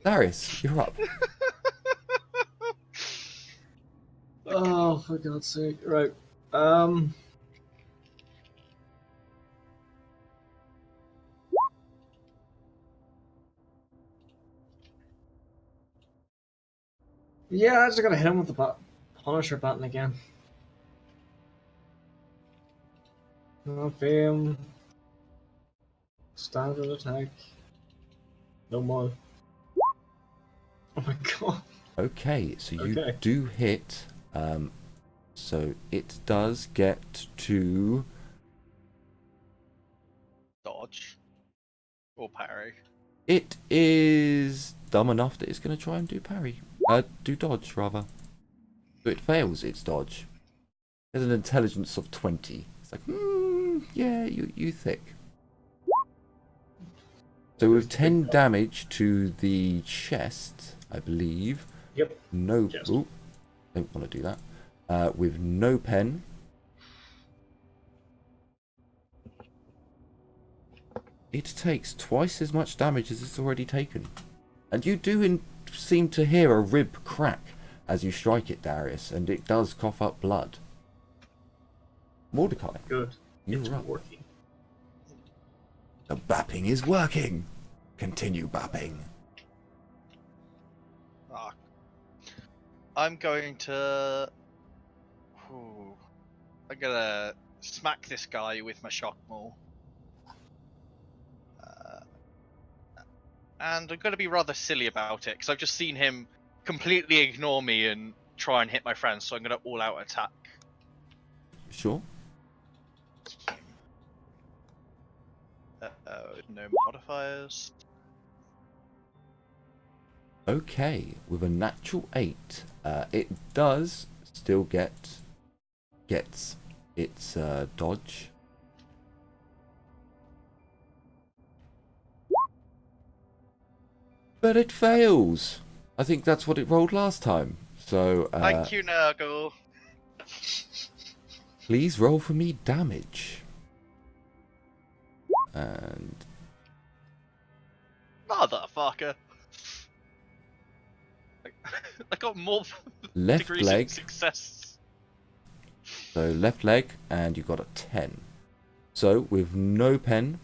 Darius, you're up. Oh, for God's sake. Right. Yeah, I just gotta hit him with the Punisher button again. No fame. Standard attack. No more. Oh my god. Okay, so you Okay. do hit. So it does get to... Dodge. Or parry. It is dumb enough that it's going to try and do parry. Do dodge, rather. So it fails its dodge. It has an intelligence of 20. It's like, yeah, you thick. So with 10 damage to the chest, I believe. Yep. No. Chest. Ooh, don't want to do that. With no pen. It takes twice as much damage as it's already taken. And you do seem to hear a rib crack as you strike it, Darius, and it does cough up blood. Mordecai, Good. you're It's up. working. The bapping is working. Continue bapping. Ah. I'm going to. I'm gonna smack this guy with my shock maul. And I'm gonna be rather silly about it because I've just seen him completely ignore me and try and hit my friends, so I'm gonna all-out attack. Sure. No modifiers. Okay, with a natural 8, it does still gets its dodge. But it fails. I think that's what it rolled last time. So Thank you, Nurgle. please roll for me damage. And Motherfucker. I got more left degrees leg. of success. So left leg, and you got a 10. So with no pen,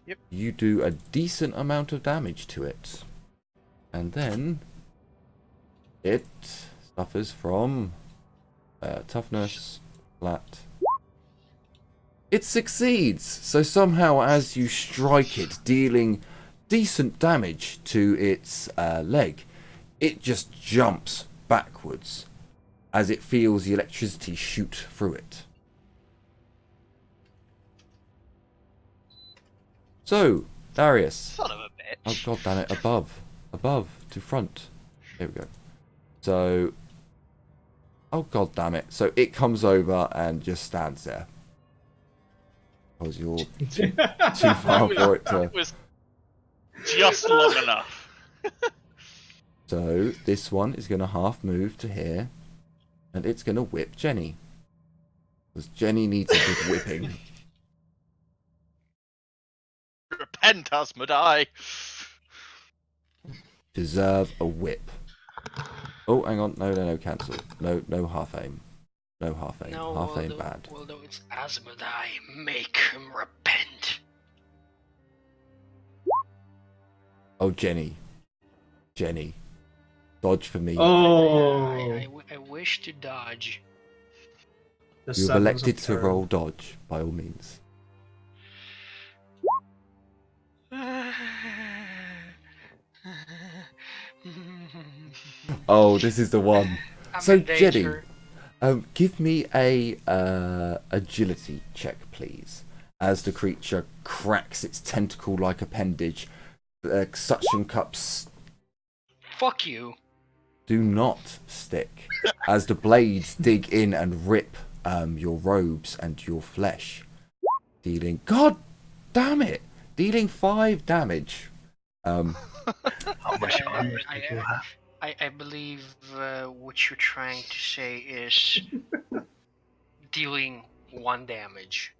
Yep. you do a decent amount of damage to it. And then it suffers from toughness, flat. It succeeds! So somehow as you strike it, dealing decent damage to its leg, it just jumps backwards as it feels the electricity shoot through it. So, Darius. Son of a bitch. Oh god damn it, above, to front. There we go. So, oh god damn it. So it comes over and just stands there. Because you're too far for it to... It was just long enough. So, this one is going to half move to here. And it's going to whip Jenny. Because Jenny needs a good whipping. Repent, Asmodai. Deserve a whip. Oh, hang on. No, cancel. No half aim. No half aim. No, half aim bad. Although it's Asmodai, make him repent. Oh, Jenny. Dodge for me. Oh! I wish to dodge. The You've sevens elected are to terrible. roll dodge, by all means. Oh, this is the one. I'm So, in Jenny, danger. give me a agility check, please. As the creature cracks its tentacle-like appendage, suction cups Fuck you. do not stick as the blades dig in and rip your robes and your flesh, dealing... God damn it! Dealing 5 damage. How much armor do you have? I believe what you're trying to say is dealing 1 damage.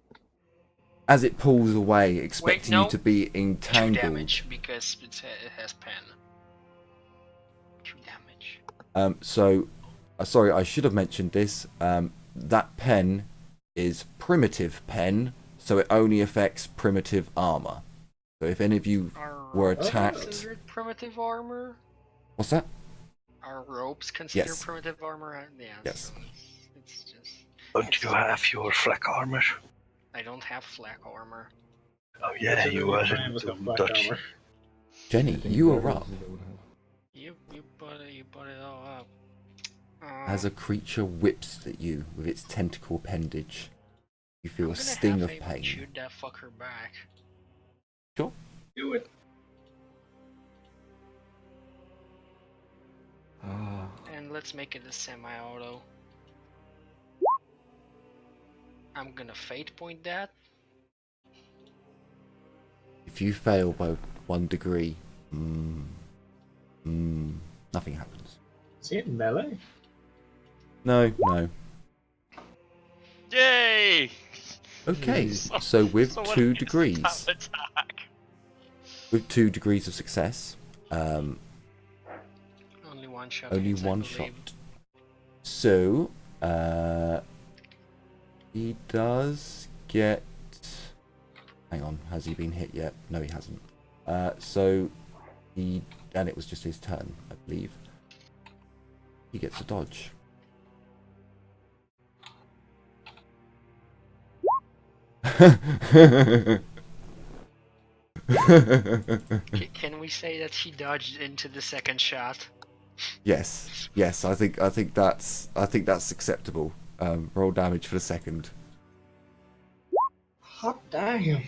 As it pulls away, expecting no. you to be 2 entangled. damage because it has pen. 2 damage. So, sorry, I should have mentioned this. That pen is primitive pen, so it only affects primitive armor. So if any of you were attacked... Considered primitive armor? What's that? Are ropes considered Yes. primitive armor? Yeah. Yes. So it's just. Don't you have your flak armor? I don't have flak armor. Oh yeah, you were Brian was got black Dutch. armor. Jenny, you are up. You put it all up. As a creature whips at you with its tentacle appendage, you feel I'm a gonna sting have of him pain. Shoot that fucker back. Sure. Do it. Ah, And let's make it a semi-auto. I'm gonna fate point that. You If you fail by 1 degree, nothing happens. Is he in melee? No. Yay! Okay, so with Someone 2 hits the degrees, tap attack. with 2 degrees of success, Only one shot. only hits, I one believe. shot. So, he does get... Hang on, has he been hit yet? No, he hasn't. So, and it was just his turn, I believe. He gets a dodge. Can we say that he dodged into the second shot? Yes. I think that's acceptable. Roll damage for the second. Hot damn.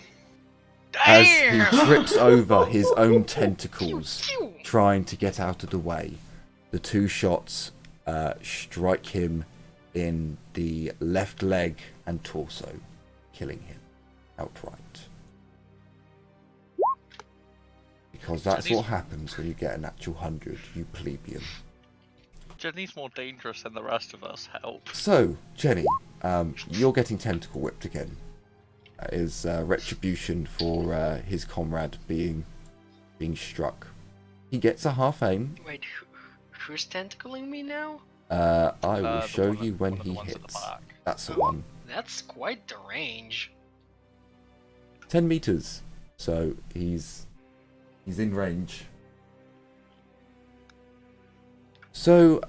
As he trips over his own tentacles, trying to get out of the way, the 2 shots strike him in the left leg and torso, killing him outright. Because that's what happens when you get a natural 100, you plebeian. Jenny's more dangerous than the rest of us. Help. So, Jenny, you're getting tentacle whipped again. That is retribution for his comrade being struck. He gets a half aim. Wait, who's tentacling me now? I will show one you at- when one of the he ones at the hits. back. That's the one. That's quite the range. 10 meters. So he's in range. So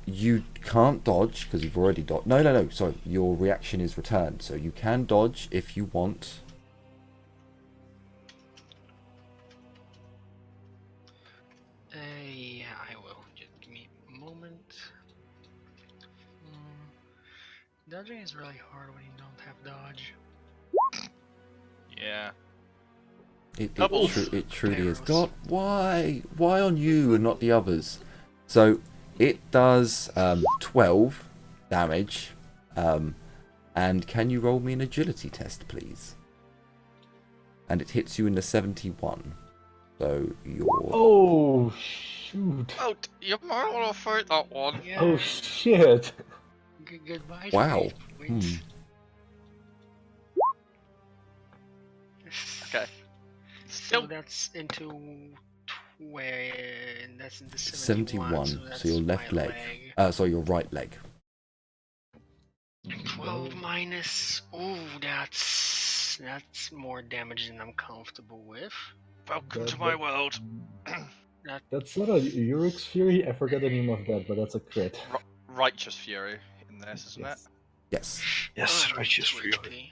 you can't dodge because you've already dodged. No. Sorry, your reaction is returned. So you can dodge if you want. Yeah, I will. Just give me a moment. Dodging is really hard when you don't have dodge. Yeah. It truly is. Arrows. God, why on you and not the others? So it does 12 damage. And can you roll me an agility test, please? And it hits you in the 71. So you're... Oh, shoot. Oh, you might want to fight that one. Yeah. Oh, shit. Goodbye. Wow. Wait. Okay. So Still, that's into where? That's into 71. So, that's So your left my leg. Sorry, your right leg. 12 minus. Ooh, that's more damage than I'm comfortable with. welcome to my world. That's not a Urix Fury. I forgot the name of that, but that's a crit. Righteous Fury in this, isn't it? Yes. Yes, Oh, righteous 2 fury. HP.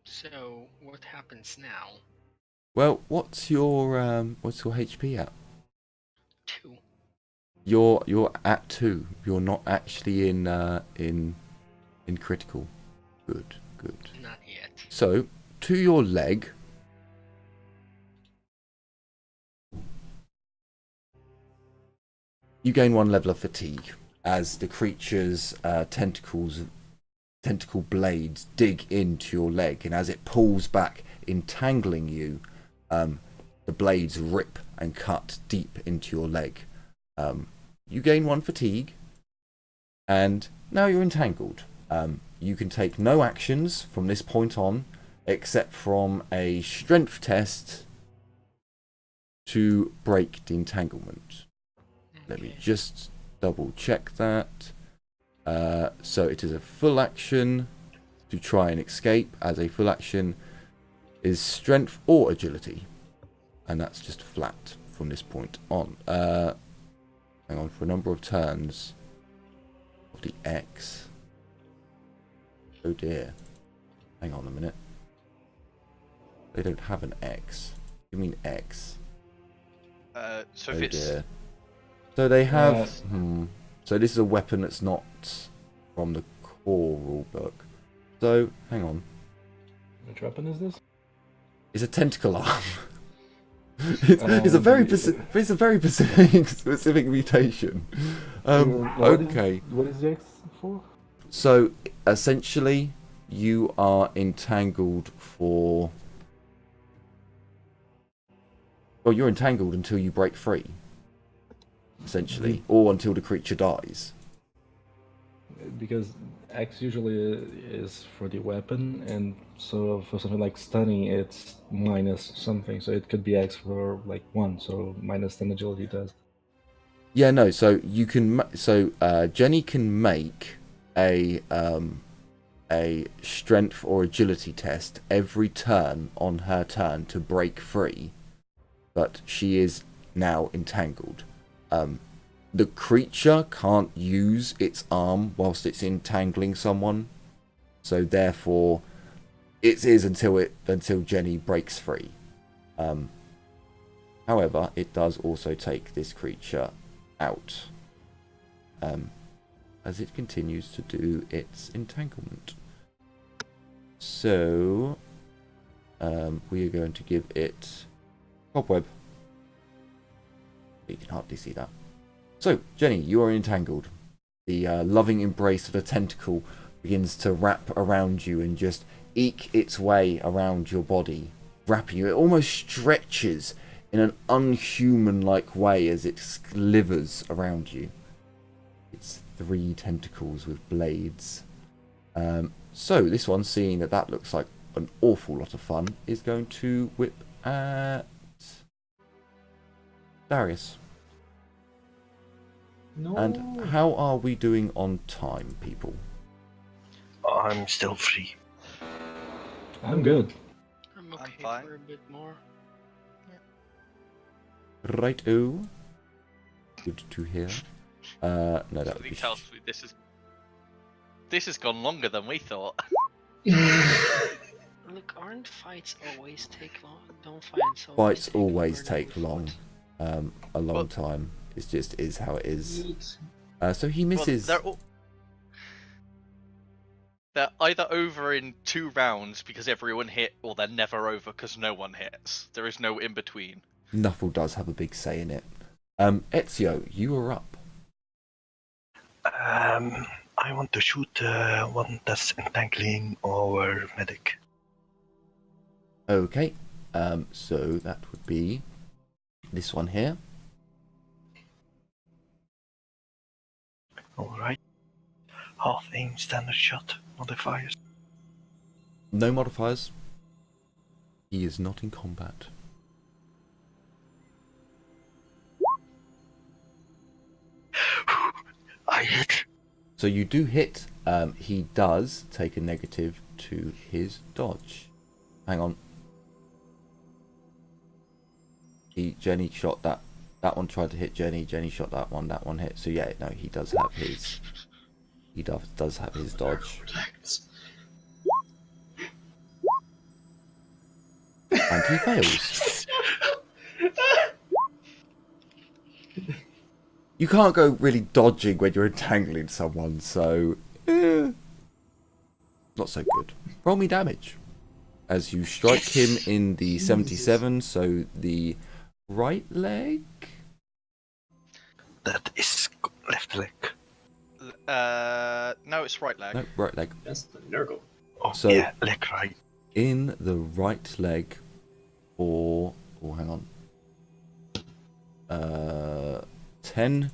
So what happens now? Well, what's your HP at? 2. You're at 2. You're not actually in critical. Good. Not yet. So, to your leg, you gain 1 level of fatigue as the creature's tentacle blades dig into your leg, and as it pulls back, entangling you, the blades rip and cut deep into your leg. You gain 1 fatigue, and now you're entangled. You can take no actions from this point on, except from a strength test to break the entanglement. Let me just double check that. So it is a full action to try and escape, as a full action is strength or agility. And that's just flat from this point on. Hang on, for a number of turns of the X. Oh dear. Hang on a minute. They don't have an X. You mean X? So Oh if it's dear. So they have. So this is a weapon that's not from the core rulebook. So hang on. Which weapon is this? It's a tentacle arm. It's a very specific mutation. Okay. What is the X for? So essentially, you are entangled for. Well, you're entangled until you break free. Essentially, or until the creature dies. Because X usually is for the weapon, and so for something like stunning, it's minus something. So it could be X for like 1, so minus 10 agility test. Yeah, no. So you can. Jenny can make a strength or agility test every turn on her turn to break free, but she is now entangled. The creature can't use its arm whilst it's entangling someone, so therefore it is until Jenny breaks free. However, it does also take this creature out as it continues to do its entanglement. So we are going to give it cobweb. You can hardly see that. So, Jenny, you are entangled. The loving embrace of the tentacle begins to wrap around you and just eke its way around your body, wrapping you. It almost stretches in an unhuman-like way as it slithers around you. It's 3 tentacles with blades. So, this one, seeing that looks like an awful lot of fun, is going to whip at Darius. No. And how are we doing on time, people? I'm still free. I'm good. I'm okay fine. for a bit more. Right-o. Good to hear. No, that would be... tells me this has gone longer than we thought. Look, aren't fights always take long? Don't Fights always longer take than we long. thought? A long time. It just is how it is. So he misses... Well, they're either over in 2 rounds because everyone hit, or they're never over because no one hits. There is no in between. Nuffle does have a big say in it. Ezio, you are up. I want to shoot one that's entangling our medic. Okay. So that would be this one here. Alright. Half aim, standard shot, modifiers. No modifiers. He is not in combat. I hit. So you do hit. He does take a negative to his dodge. Hang on. Jenny shot that. That one tried to hit Jenny. Jenny shot that one. That one hit. So yeah, no, he does have his. He does have his dodge. And he fails. You can't go really dodging when you're entangling someone, so... not so good. Roll me damage. As you strike him in the 77, so the right leg? That is left leg. No, it's right leg. No, right leg. That's the Nurgle. Oh, So- yeah, leg right. In the right leg, or... Oh, hang on. 10.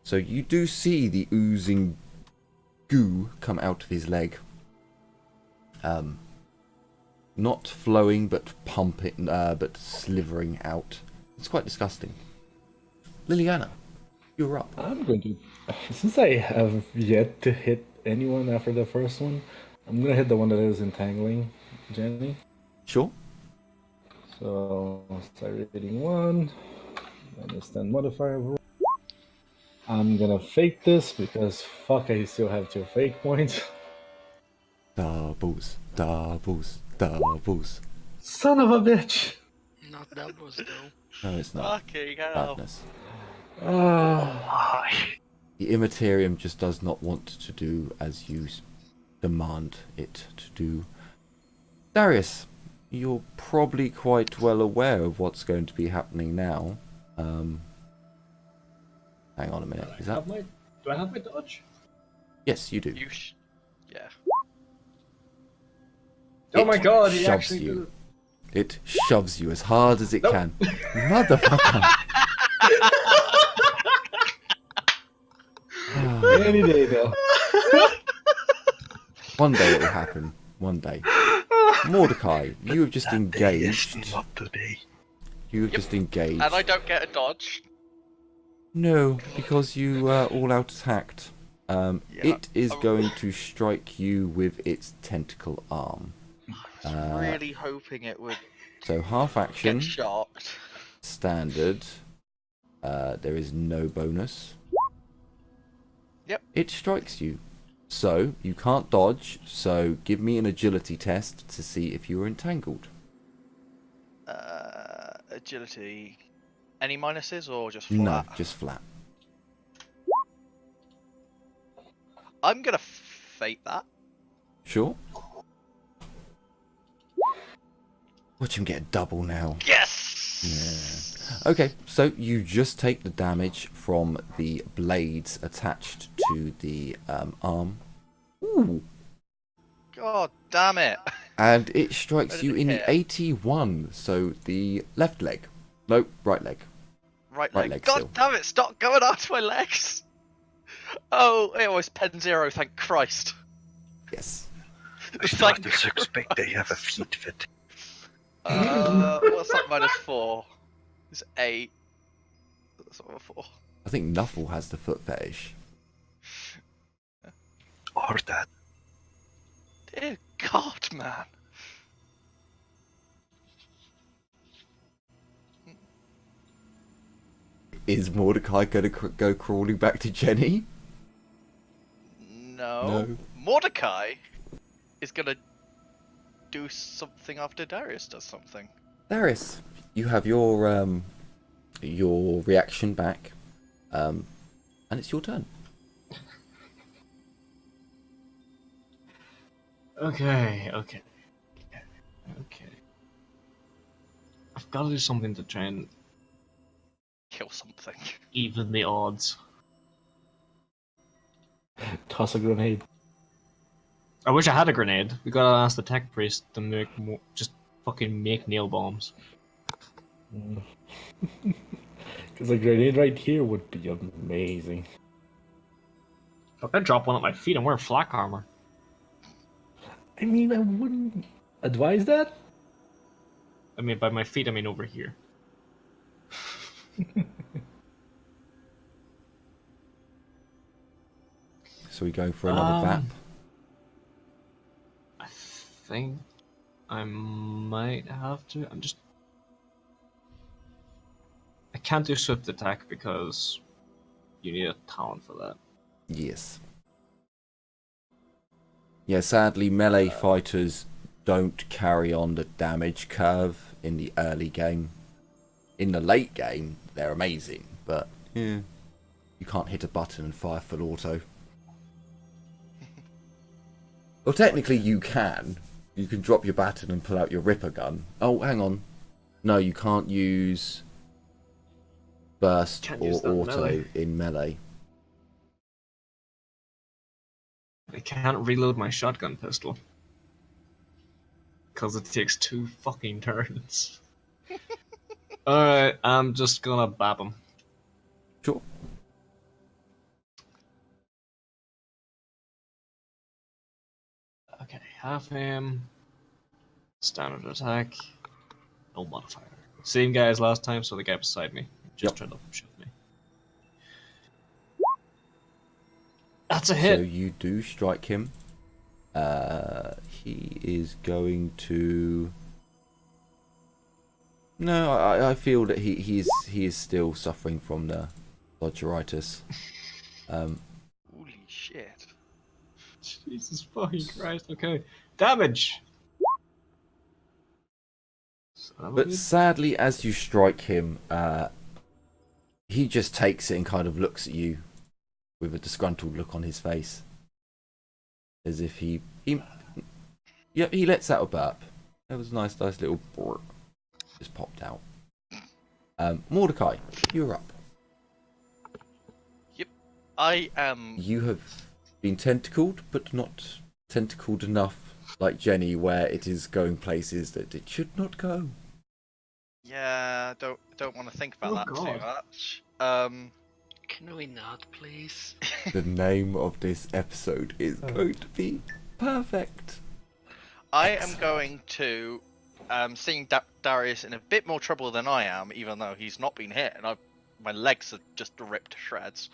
So you do see the oozing goo come out of his leg. Not flowing, but pumping, but slithering out. It's quite disgusting. Liliana, you're up. I'm going to, since I have yet to hit anyone after the first one, I'm gonna hit the one that is entangling Jenny. Sure. So start reading 1. Minus 10 modifier roll. I'm gonna fake this because fuck, I still have 2 fake points. Doubles, doubles, Doubles. Son of a bitch! Not doubles though. No, it's not. Fucking hell. Badness. Ah. Why? The Immaterium just does not want to do as you demand it to do. Darius, you're probably quite well aware of what's going to be happening now. Hang on a minute. Is that? Do I have my dodge? Yes, you do. Yeah. Oh my god, he shoves actually you. did it. It shoves you as hard as it Nope. can. Motherfucker. Any day, though. One day it will happen. One day. Mordecai, you have just That day is engaged. not today. You have just engaged. And I don't get a dodge. No, because you all out attacked. It is I'm- going to strike you with its tentacle arm. I was really hoping it would So half action, get shocked. standard. There is no bonus. Yep. It strikes you. So you can't dodge. So give me an agility test to see if you are entangled. Agility. Any minuses or just No, flat? just flat. I'm gonna fate that. Sure. Watch him get a double now. Yes! Yeah. Okay, so you just take the damage from the blades attached to the arm. Ooh. God damn it. And it strikes Where you did in it the hit? 81, so the left leg. No, right leg. Right Right leg. leg God still. damn it, stop going after my legs! Oh, it was pen 0, thank Christ. Yes. I started to suspect they have a feet fit. What's that -4? It's 8. That's over 4. I think Nuffle has the foot fetish. Or that. Dear God, man. Is Mordecai going to go crawling back to Jenny? No. Mordecai is gonna do something after Darius does something. Darius, you have your reaction back, and it's your turn. Okay. I've got to do something to try and Kill something. even the odds. Toss a grenade. I wish I had a grenade. We gotta ask the tech priest to make more, just fucking make nail bombs. Because a grenade right here would be amazing. If I drop one at my feet, I'm wearing flak armor. I mean, I wouldn't advise that. I mean, by my feet, I mean over here. So we go for another VAP. I think I might have to. I can't do swift attack because you need a talent for that. Yes. Yeah, sadly, melee fighters don't carry on the damage curve in the early game. In the late game, they're amazing, but yeah, you can't hit a button and fire full auto. Well, technically you can. You can drop your baton and pull out your Ripper gun. Oh, hang on. No, you can't use burst Can't or use that in auto melee. in melee. I can't reload my shotgun pistol. Because it takes 2 fucking turns. Alright, I'm just gonna bap him. Sure. Okay, half him. Standard attack. No modifier. Same guy as last time, so the guy beside me. Just Yep. tried to shove me. That's a hit! So you do strike him. He is going to. No, I feel that he is still suffering from the lodgeritis. Holy shit. Jesus fucking Christ, okay. Damage! But sadly, as you strike him, he just takes it and kind of looks at you with a disgruntled look on his face, as if he lets out a burp. It was a nice little burp. Just popped out. Mordecai, you're up. Yep, I am. You have been tentacled, but not tentacled enough, like Jenny, where it is going places that it should not go. Yeah, don't want to think about that too much. Can we not, please? The name of this episode is going to be perfect. I am going to, seeing Darius in a bit more trouble than I am, even though he's not been hit, and my legs are just ripped to shreds.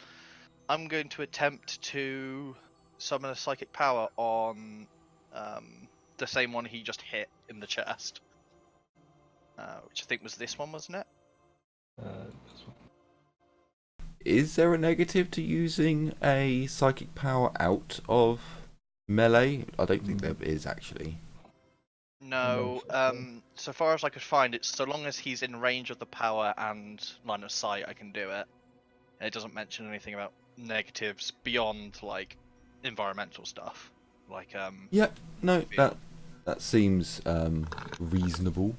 I'm going to attempt to summon a psychic power on the same one he just hit in the chest, which I think was this one, wasn't it? This one. Is there a negative to using a psychic power out of melee? I don't think there is, actually. No, so far as I could find, it's so long as he's in range of the power and line of sight, I can do it. And it doesn't mention anything about negatives beyond, like, environmental stuff. Like, Yeah, no, that seems reasonable.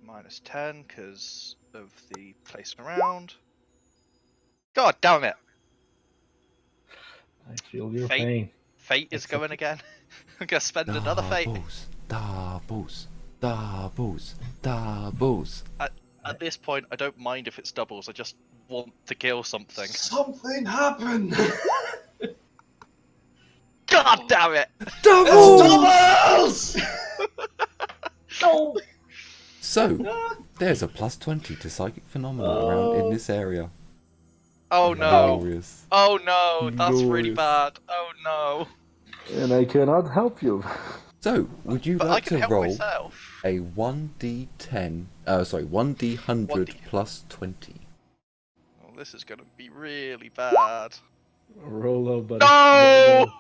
-10, because of the placement around. God damn it! I feel your Fate. pain. Fate is going again. I'm gonna spend another fate. Doubles. At this point, I don't mind if it's doubles. I just want to kill something. Something happened! God damn it! Doubles! No! So, there's a +20 to psychic phenomena around in this area. Oh no! Glorious. Oh no! That's really Glorious. bad. Oh no! And I cannot help you. So, would you But I like can to help roll myself. a 1d100 1d100. plus 20? Oh, this is gonna be really bad. Roll up, buddy. No!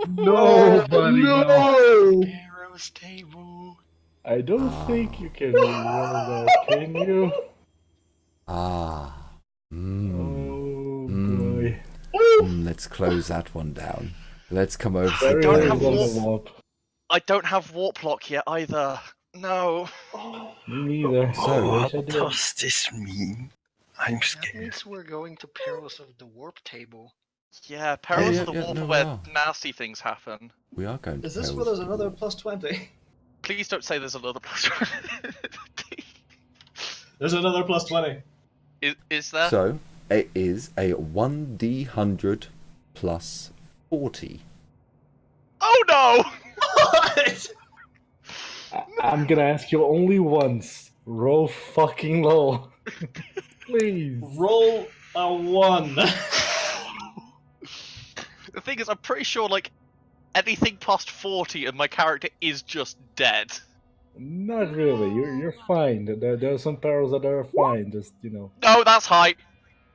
No, buddy. No! Arrows table. I don't think you can roll that, can you? Ah. Oh Mm. boy. Let's close that one down. Let's come over to Very don't the have players. warp. I don't have warp lock yet either. No. Me neither. So, Wish I What did. does this mean? I'm That scared. means we're going to Perils of the Warp Table. Yeah, Perils of the yeah, Warp no, are we where are. nasty things happen. We are going to Is this Perils where there's of the another Warp. +20? Please don't say there's another plus. There's another +20. Is there? So, it is a 1d100 plus 40. Oh no! What? I'm gonna ask you only once. Roll fucking low. Please. Roll a 1. The thing is, I'm pretty sure, like, anything past 40 and my character is just dead. Not really. You're fine. There are some perils that are fine. Just No, that's high.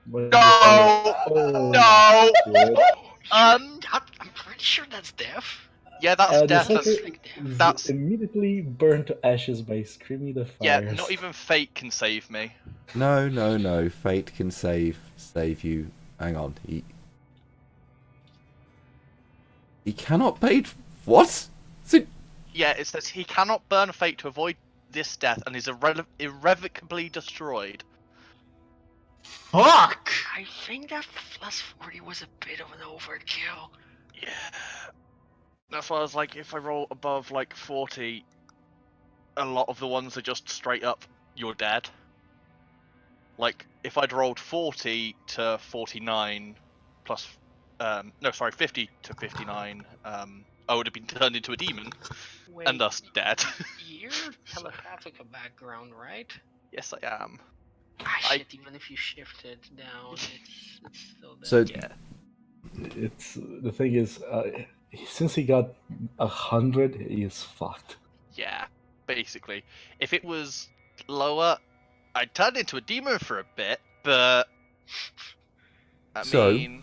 but- No! Oh, No! shit. I'm pretty sure that's death. Yeah, that's The death. That's, second is that's- immediately burned to ashes by Screamy the yeah, Fires. not even fate can save me. No. Fate can save you. Hang on. He cannot pay. What? So, Yeah, it says he cannot burn fate to avoid this death and is irrevocably destroyed. Fuck! I think that +40 was a bit of an overkill. Yeah. That's why I was like, if I roll above, like, 40, a lot of the ones are just straight up, you're dead. Like, if I'd rolled 40 to 49 plus, 50 to 59, I would have been turned into a demon, Wait, and thus dead. you're telepathic background, right? Yes, I am. Ah, I- shit, even if you shift it down, it's still there. so Yeah. It's the thing is, since he got 100, he is fucked. Yeah, basically. If it was lower, I'd turn into a demon for a bit, but... I So, mean...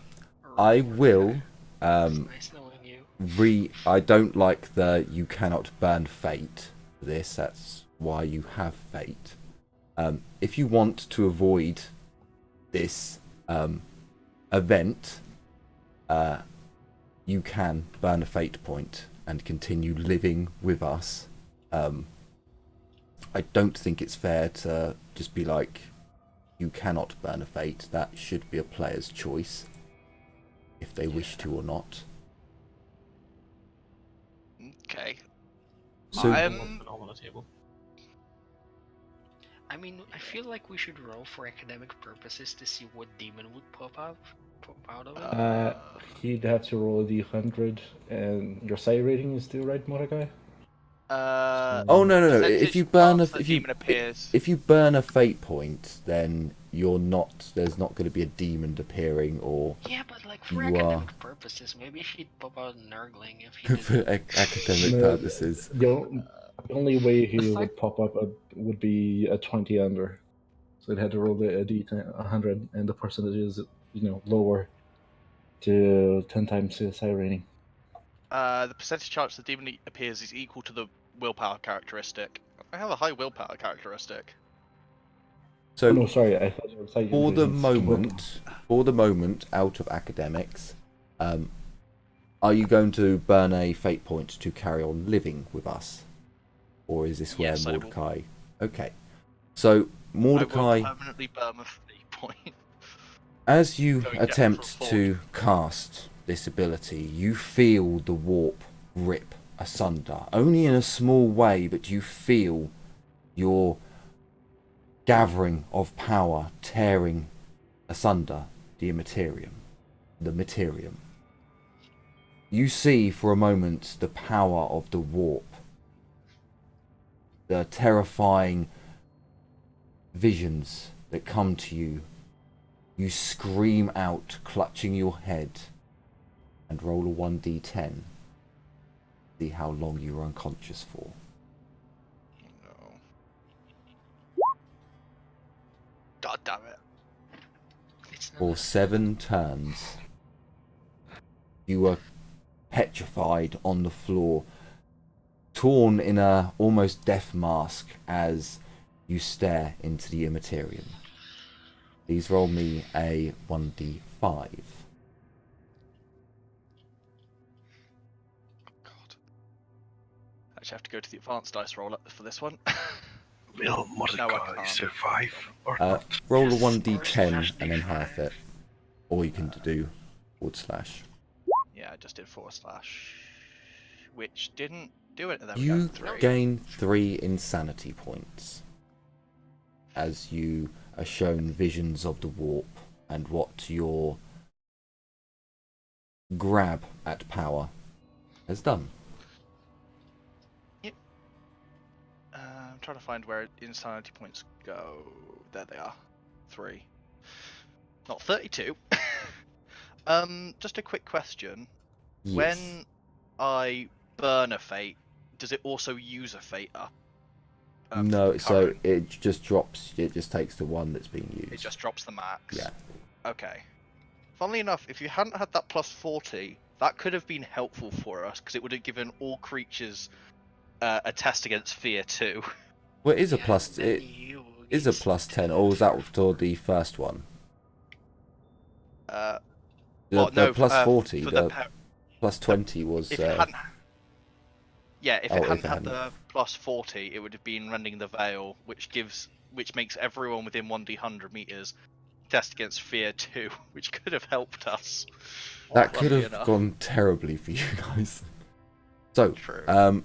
I will. It's nice knowing you. I don't like the you cannot burn fate for this. That's why you have fate. If you want to avoid this event, you can burn a fate point and continue living with us. I don't think it's fair to just be like, you cannot burn a fate. That should be a player's choice, if they wish to or not. Okay. So, On the table. I mean, I feel like we should roll for academic purposes to see what demon would pop out of it. He'd have to roll a d100, and your psi rating is still right, Mordecai? oh no! If you burn if you burn a fate point, then you're not. There's not going to be a demon appearing, or Yeah, but like for you academic purposes, maybe she'd pop out Nurgling if he did. for academic No, purposes. The only way he would pop up would be a 20 under. So it had to roll a d100, and the percentage is, lower to 10 times the psi rating. The percentage chance the demon appears is equal to the willpower characteristic. I have a high willpower characteristic. So No, sorry, I thought you were saying for the moment, out of academics, are you going to burn a fate point to carry on living with us, or is this where Yes, I will. Mordecai? Okay, so Mordecai, I will permanently burn a fate point. as you Going attempt down to cast this ability, you feel the warp rip asunder, only in a small way, but you feel your gathering of power tearing asunder the materium. You see for a moment the power of the warp, the terrifying visions that come to you. You scream out, clutching your head, and roll a 1d10. See how long you were unconscious for. No. God damn it. It's not For 7 turns, you were petrified on the floor, torn in a almost death mask as you stare into the immaterium. Please roll me a 1d5. God. Actually, I have to go to the advanced dice roller for this one. Will I Mordecai can't. survive or not? Roll a Yes, 1d10 and then /d5. half it. Or you can do /. Yeah, I just did /, which didn't do it. There we You go. 3. gain 3 insanity points as you are shown visions of the warp and what your grab at power has done. I'm trying to find where insanity points go. There they are. 3. Not 32. Just a quick question. Yes. When I burn a fate, does it also use a fate up? No, so current? it just drops, it just takes the one that's being used. It just drops the max. Yeah. Okay. Funnily enough, if you hadn't had that +40, that could have been helpful for us, because it would have given all creatures a test against fear too. Well, it is a Yeah, plus, then it you is a get +10, or was that for the first one? Well, The no, +40, for the the +20 was... if it hadn't, yeah, if it hadn't it had the +40, it would have been Rending the Veil, which makes everyone within 1d100 meters test against fear too, which could have helped us. That could funnily have enough. gone terribly for you guys. So, True.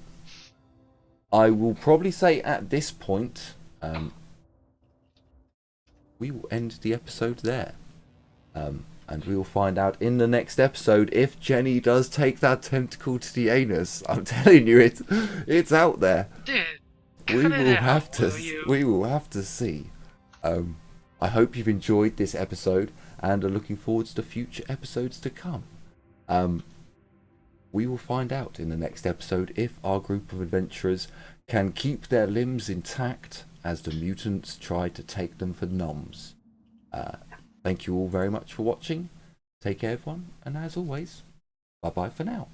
I will probably say at this point, we will end the episode there. And we will find out in the next episode if Jenny does take that tentacle to the anus. I'm telling you, it's out there. Dude, We cut it will out, have to. will you? We will have to see. I hope you've enjoyed this episode and are looking forward to future episodes to come. We will find out in the next episode if our group of adventurers can keep their limbs intact as the mutants try to take them for noms. Thank you all very much for watching. Take care, everyone, and as always, bye bye for now.